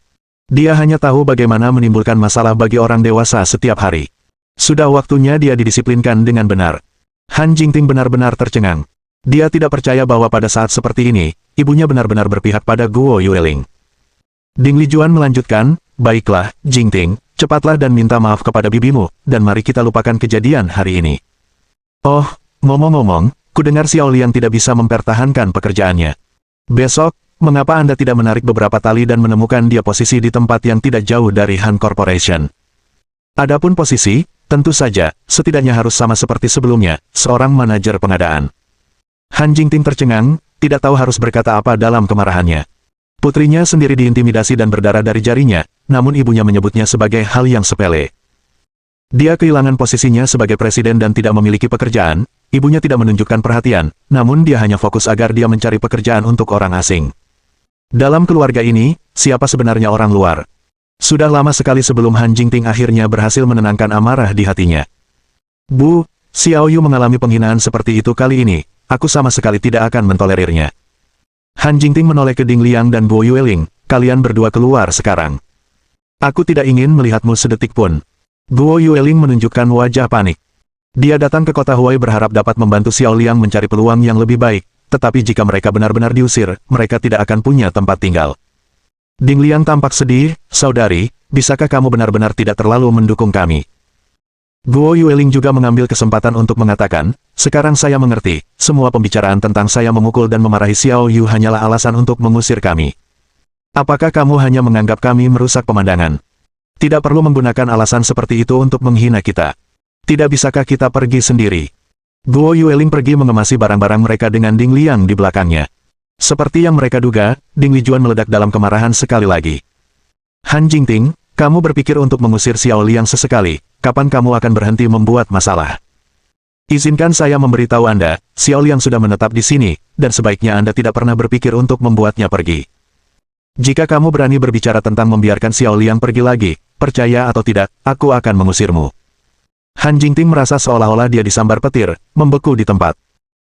Dia hanya tahu bagaimana menimbulkan masalah bagi orang dewasa setiap hari. Sudah waktunya dia didisiplinkan dengan benar. Han Jingting benar-benar tercengang. Dia tidak percaya bahwa pada saat seperti ini, ibunya benar-benar berpihak pada Guo Yueling. Ding Lijuan melanjutkan, baiklah, Jingting, cepatlah dan minta maaf kepada bibimu, dan mari kita lupakan kejadian hari ini. Oh, ngomong-ngomong, kudengar Xiao Liang tidak bisa mempertahankan pekerjaannya. Besok, mengapa Anda tidak menarik beberapa tali dan menemukan dia posisi di tempat yang tidak jauh dari Han Corporation? Adapun posisi, tentu saja, setidaknya harus sama seperti sebelumnya, seorang manajer pengadaan. Han Jingting tercengang, tidak tahu harus berkata apa dalam kemarahannya. Putrinya sendiri diintimidasi dan berdarah dari jarinya, namun ibunya menyebutnya sebagai hal yang sepele. Dia kehilangan posisinya sebagai presiden dan tidak memiliki pekerjaan, ibunya tidak menunjukkan perhatian, namun dia hanya fokus agar dia mencari pekerjaan untuk orang asing. Dalam keluarga ini, siapa sebenarnya orang luar? Sudah lama sekali sebelum Han Jingting akhirnya berhasil menenangkan amarah di hatinya. Bu, Xiao Yu mengalami penghinaan seperti itu kali ini, aku sama sekali tidak akan mentolerirnya. Han Jingting menoleh ke Ding Liang dan Guo Yueling, kalian berdua keluar sekarang. Aku tidak ingin melihatmu sedetik pun. Guo Yueling menunjukkan wajah panik. Dia datang ke kota Huai berharap dapat membantu Xiao Liang mencari peluang yang lebih baik, tetapi jika mereka benar-benar diusir, mereka tidak akan punya tempat tinggal. Ding Liang tampak sedih, saudari, bisakah kamu benar-benar tidak terlalu mendukung kami? Guo Yueling juga mengambil kesempatan untuk mengatakan, sekarang saya mengerti, semua pembicaraan tentang saya memukul dan memarahi Xiao Yu hanyalah alasan untuk mengusir kami. Apakah kamu hanya menganggap kami merusak pemandangan? Tidak perlu menggunakan alasan seperti itu untuk menghina kita. Tidak bisakah kita pergi sendiri? Guo Yueling pergi mengemasi barang-barang mereka dengan Ding Liang di belakangnya. Seperti yang mereka duga, Ding Lijuan meledak dalam kemarahan sekali lagi. Han Jingting, kamu berpikir untuk mengusir Xiao Liang sesekali, kapan kamu akan berhenti membuat masalah? Izinkan saya memberitahu Anda, Xiao Liang sudah menetap di sini, dan sebaiknya Anda tidak pernah berpikir untuk membuatnya pergi. Jika kamu berani berbicara tentang membiarkan Xiao Liang pergi lagi, percaya atau tidak, aku akan mengusirmu. Han Jingting merasa seolah-olah dia disambar petir, membeku di tempat.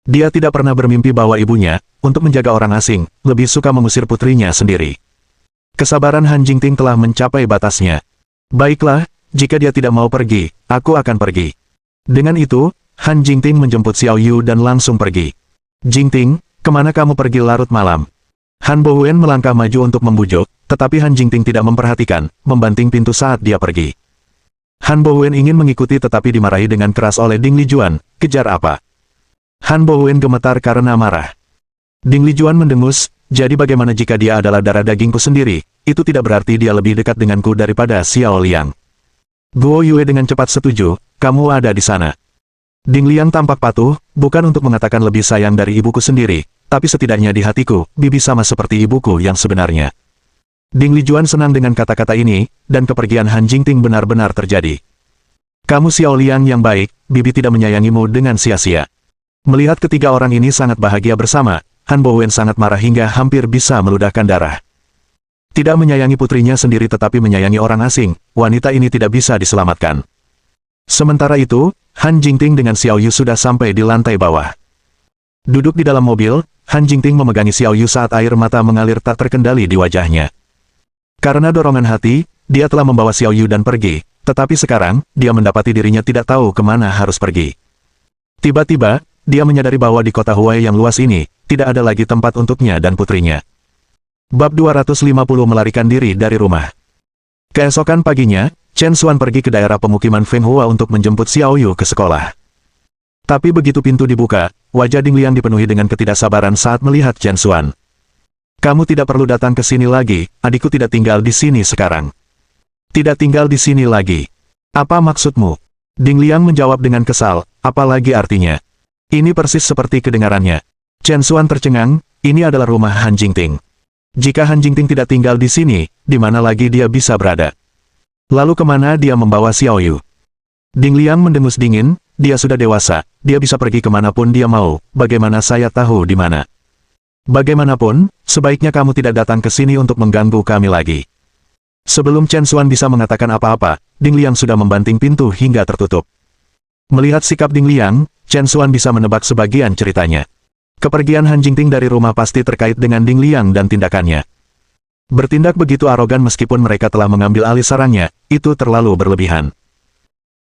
Dia tidak pernah bermimpi bahwa ibunya, untuk menjaga orang asing, lebih suka mengusir putrinya sendiri. Kesabaran Han Jingting telah mencapai batasnya. Baiklah, jika dia tidak mau pergi, aku akan pergi. Dengan itu, Han Jingting menjemput Xiao Yu dan langsung pergi. Jingting, kemana kamu pergi larut malam? Han Bowen melangkah maju untuk membujuk, tetapi Han Jingting tidak memperhatikan, membanting pintu saat dia pergi. Han Bowen ingin mengikuti tetapi dimarahi dengan keras oleh Ding Lijuan, kejar apa? Han Bowen gemetar karena marah. Ding Lijuan mendengus, jadi bagaimana jika dia adalah darah dagingku sendiri, itu tidak berarti dia lebih dekat denganku daripada Xiao Liang. Guo Yue dengan cepat setuju, kamu ada di sana. Ding Liang tampak patuh, bukan untuk mengatakan lebih sayang dari ibuku sendiri, tapi setidaknya di hatiku, bibi sama seperti ibuku yang sebenarnya. Ding Lijuan senang dengan kata-kata ini, dan kepergian Han Jingting benar-benar terjadi. Kamu Xiao Liang yang baik, bibi tidak menyayangimu dengan sia-sia. Melihat ketiga orang ini sangat bahagia bersama, Han Bowen sangat marah hingga hampir bisa meludahkan darah. Tidak menyayangi putrinya sendiri tetapi menyayangi orang asing, wanita ini tidak bisa diselamatkan. Sementara itu, Han Jingting dengan Xiao Yu sudah sampai di lantai bawah. Duduk di dalam mobil, Han Jingting memegangi Xiao Yu saat air mata mengalir tak terkendali di wajahnya. Karena dorongan hati, dia telah membawa Xiao Yu dan pergi, tetapi sekarang, dia mendapati dirinya tidak tahu kemana harus pergi. Tiba-tiba, dia menyadari bahwa di kota Huai yang luas ini, tidak ada lagi tempat untuknya dan putrinya. Bab 250 melarikan diri dari rumah. Keesokan paginya, Chen Xuan pergi ke daerah pemukiman Feng Hua untuk menjemput Xiao Yu ke sekolah. Tapi begitu pintu dibuka, wajah Ding Liang dipenuhi dengan ketidaksabaran saat melihat Chen Xuan. Kamu tidak perlu datang ke sini lagi, adikku tidak tinggal di sini sekarang. Tidak tinggal di sini lagi. Apa maksudmu? Ding Liang menjawab dengan kesal, apalagi artinya? Ini persis seperti kedengarannya. Chen Xuan tercengang, ini adalah rumah Han Jingting. Jika Han Jingting tidak tinggal di sini, di mana lagi dia bisa berada? Lalu kemana dia membawa Xiao Yu? Ding Liang mendengus dingin, dia sudah dewasa, dia bisa pergi kemanapun dia mau, bagaimana saya tahu di mana? Bagaimanapun, sebaiknya kamu tidak datang ke sini untuk mengganggu kami lagi. Sebelum Chen Xuan bisa mengatakan apa-apa, Ding Liang sudah membanting pintu hingga tertutup. Melihat sikap Ding Liang, Chen Xuan bisa menebak sebagian ceritanya. Kepergian Han Jingting dari rumah pasti terkait dengan Ding Liang dan tindakannya. Bertindak begitu arogan meskipun mereka telah mengambil alih sarangnya, itu terlalu berlebihan.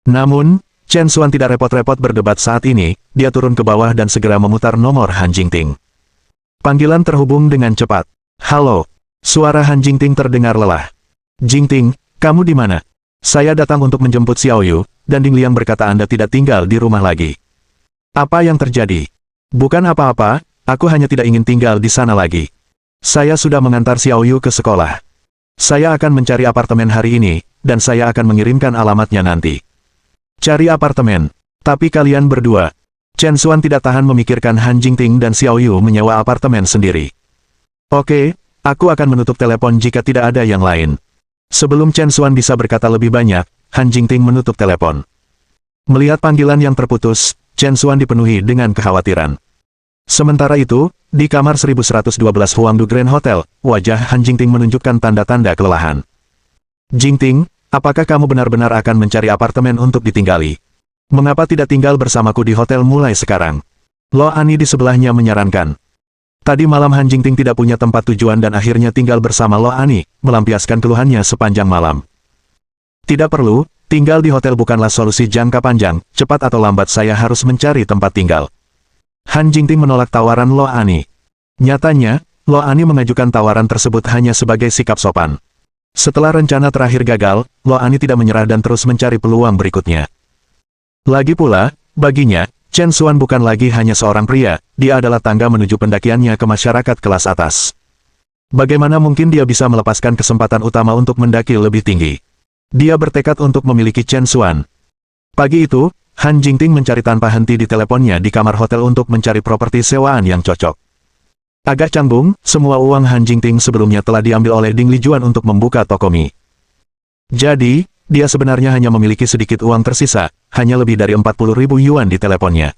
Namun, Chen Xuan tidak repot-repot berdebat saat ini, dia turun ke bawah dan segera memutar nomor Han Jingting. Panggilan terhubung dengan cepat. Halo. Suara Han Jingting terdengar lelah. Jingting, kamu di mana? Saya datang untuk menjemput Xiao Yu, dan Ding Liang berkata Anda tidak tinggal di rumah lagi. Apa yang terjadi? Bukan apa-apa, aku hanya tidak ingin tinggal di sana lagi. Saya sudah mengantar Xiao Yu ke sekolah. Saya akan mencari apartemen hari ini, dan saya akan mengirimkan alamatnya nanti. Cari apartemen. Tapi kalian berdua. Chen Xuan tidak tahan memikirkan Han Jingting dan Xiao Yu menyewa apartemen sendiri. Oke, aku akan menutup telepon jika tidak ada yang lain. Sebelum Chen Xuan bisa berkata lebih banyak, Han Jingting menutup telepon. Melihat panggilan yang terputus, Chen Xuan dipenuhi dengan kekhawatiran. Sementara itu, di kamar 1112 Huangdu Grand Hotel, wajah Han Jingting menunjukkan tanda-tanda kelelahan. Jingting, apakah kamu benar-benar akan mencari apartemen untuk ditinggali? Mengapa tidak tinggal bersamaku di hotel mulai sekarang? Lo Ani di sebelahnya menyarankan. Tadi malam Han Jingting tidak punya tempat tujuan dan akhirnya tinggal bersama Lo Ani, melampiaskan keluhannya sepanjang malam. Tidak perlu, tinggal di hotel bukanlah solusi jangka panjang, cepat atau lambat saya harus mencari tempat tinggal. Han Jingting menolak tawaran Lo Ani. Nyatanya, Lo Ani mengajukan tawaran tersebut hanya sebagai sikap sopan. Setelah rencana terakhir gagal, Lo Ani tidak menyerah dan terus mencari peluang berikutnya. Lagi pula, baginya, Chen Xuan bukan lagi hanya seorang pria, dia adalah tangga menuju pendakiannya ke masyarakat kelas atas. Bagaimana mungkin dia bisa melepaskan kesempatan utama untuk mendaki lebih tinggi? Dia bertekad untuk memiliki Chen Xuan. Pagi itu, Han Jingting mencari tanpa henti di teleponnya di kamar hotel untuk mencari properti sewaan yang cocok. Agak canggung, semua uang Han Jingting sebelumnya telah diambil oleh Ding Lijuan untuk membuka toko mie. Jadi, dia sebenarnya hanya memiliki sedikit uang tersisa, hanya lebih dari 40.000 yuan di teleponnya.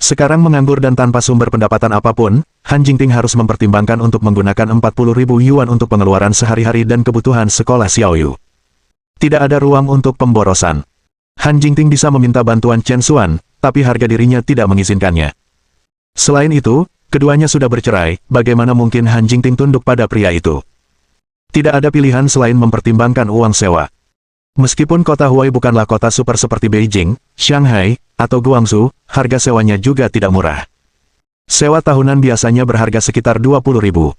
Sekarang menganggur dan tanpa sumber pendapatan apapun, Han Jingting harus mempertimbangkan untuk menggunakan 40.000 yuan untuk pengeluaran sehari-hari dan kebutuhan sekolah Xiaoyu. Tidak ada ruang untuk pemborosan. Han Jingting bisa meminta bantuan Chen Xuan, tapi harga dirinya tidak mengizinkannya. Selain itu, keduanya sudah bercerai, bagaimana mungkin Han Jingting tunduk pada pria itu? Tidak ada pilihan selain mempertimbangkan uang sewa. Meskipun kota Huai bukanlah kota super seperti Beijing, Shanghai, atau Guangzhou, harga sewanya juga tidak murah. Sewa tahunan biasanya berharga sekitar 20.000.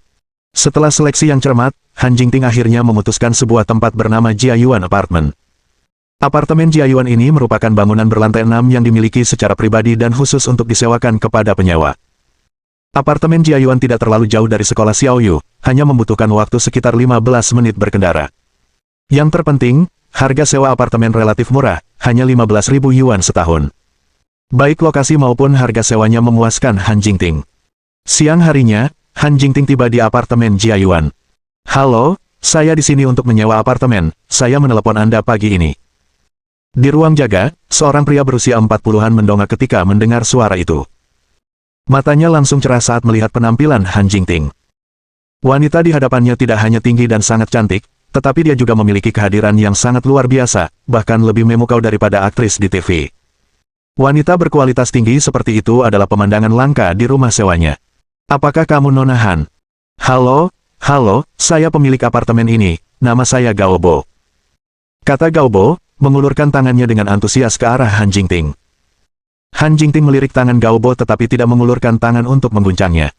Setelah seleksi yang cermat, Han Jingting akhirnya memutuskan sebuah tempat bernama Jiayuan Apartment. Apartemen Jiayuan ini merupakan bangunan berlantai 6 yang dimiliki secara pribadi dan khusus untuk disewakan kepada penyewa. Apartemen Jiayuan tidak terlalu jauh dari sekolah Xiaoyu, hanya membutuhkan waktu sekitar 15 menit berkendara. Yang terpenting, harga sewa apartemen relatif murah, hanya 15.000 yuan setahun. Baik lokasi maupun harga sewanya memuaskan Han Jingting. Siang harinya, Han Jingting tiba di apartemen Jiayuan. "Halo, saya di sini untuk menyewa apartemen, saya menelepon Anda pagi ini." Di ruang jaga, seorang pria berusia 40-an mendongak ketika mendengar suara itu. Matanya langsung cerah saat melihat penampilan Han Jingting. Wanita di hadapannya tidak hanya tinggi dan sangat cantik, tetapi dia juga memiliki kehadiran yang sangat luar biasa, bahkan lebih memukau daripada aktris di TV. Wanita berkualitas tinggi seperti itu adalah pemandangan langka di rumah sewanya. "Apakah kamu Nona Han?" Halo, saya pemilik apartemen ini, nama saya Gao Bo." Kata Gao Bo, mengulurkan tangannya dengan antusias ke arah Han Jingting. Han Jingting melirik tangan Gao Bo tetapi tidak mengulurkan tangan untuk mengguncangnya.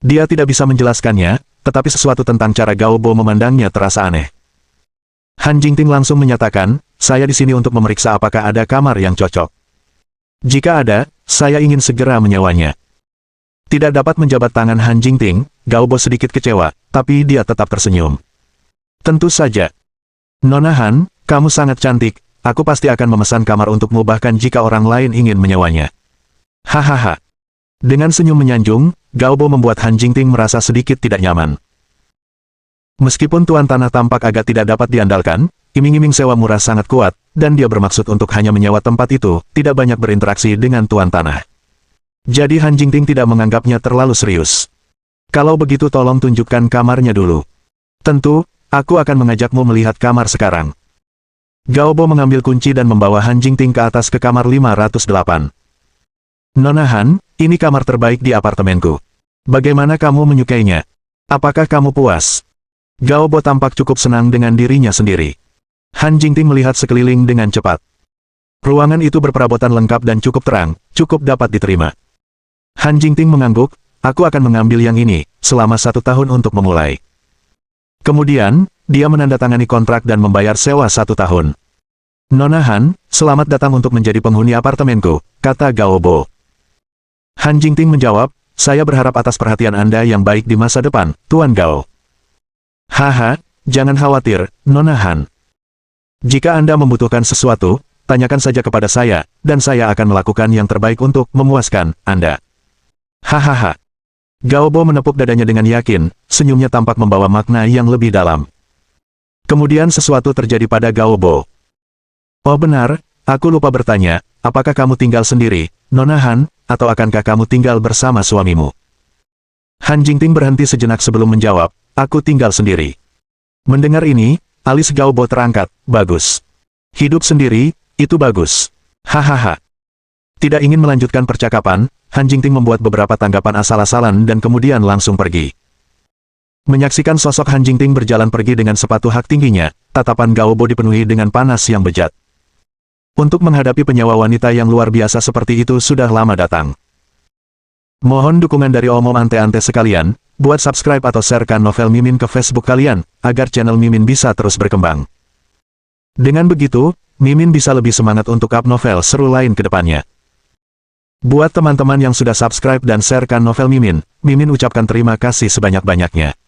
Dia tidak bisa menjelaskannya, tetapi sesuatu tentang cara Gao Bo memandangnya terasa aneh. Han Jingting langsung menyatakan, "Saya di sini untuk memeriksa apakah ada kamar yang cocok. Jika ada, saya ingin segera menyewanya." Tidak dapat menjabat tangan Han Jingting, Gao Bo sedikit kecewa, tapi dia tetap tersenyum. "Tentu saja. Nona Han, kamu sangat cantik, aku pasti akan memesan kamar untukmu bahkan jika orang lain ingin menyewanya." Hahaha. Dengan senyum menyanjung, Gao Bo membuat Han Jingting merasa sedikit tidak nyaman. Meskipun tuan tanah tampak agak tidak dapat diandalkan, iming-iming sewa murah sangat kuat, dan dia bermaksud untuk hanya menyewa tempat itu, tidak banyak berinteraksi dengan tuan tanah. Jadi Han Jingting tidak menganggapnya terlalu serius. "Kalau begitu tolong tunjukkan kamarnya dulu." "Tentu, aku akan mengajakmu melihat kamar sekarang." Gao Bo mengambil kunci dan membawa Han Jingting ke atas ke kamar 508. "Nona Han, ini kamar terbaik di apartemenku. Bagaimana kamu menyukainya? Apakah kamu puas?" Gao Bo tampak cukup senang dengan dirinya sendiri. Han Jingting melihat sekeliling dengan cepat. Ruangan itu berperabotan lengkap dan cukup terang, cukup dapat diterima. Han Jingting mengangguk, "Aku akan mengambil yang ini, selama 1 tahun untuk memulai." Kemudian, dia menandatangani kontrak dan membayar sewa 1 tahun. "Nona Han, selamat datang untuk menjadi penghuni apartemenku," kata Gao Bo. Han Jingting menjawab, "Saya berharap atas perhatian Anda yang baik di masa depan, Tuan Gao." "Haha, jangan khawatir, Nona Han. Jika Anda membutuhkan sesuatu, tanyakan saja kepada saya, dan saya akan melakukan yang terbaik untuk memuaskan Anda." Hahaha. Gao Bo menepuk dadanya dengan yakin, senyumnya tampak membawa makna yang lebih dalam. Kemudian sesuatu terjadi pada Gao Bo. "Oh benar, aku lupa bertanya, apakah kamu tinggal sendiri, Nona Han, atau akankah kamu tinggal bersama suamimu?" Han Jingting berhenti sejenak sebelum menjawab, "Aku tinggal sendiri." Mendengar ini, alis Gao Bo terangkat, "Bagus. Hidup sendiri, itu bagus." Hahaha. Tidak ingin melanjutkan percakapan, Han Jingting membuat beberapa tanggapan asal-asalan dan kemudian langsung pergi. Menyaksikan sosok Han Jingting berjalan pergi dengan sepatu hak tingginya, tatapan Gao Bo dipenuhi dengan panas yang bejat. Untuk menghadapi penyawa wanita yang luar biasa seperti itu sudah lama datang. Mohon dukungan dari Om ante-ante sekalian, buat subscribe atau sharekan novel Mimin ke Facebook kalian, agar channel Mimin bisa terus berkembang. Dengan begitu, Mimin bisa lebih semangat untuk up novel seru lain ke depannya. Buat teman-teman yang sudah subscribe dan sharekan novel Mimin, Mimin ucapkan terima kasih sebanyak-banyaknya.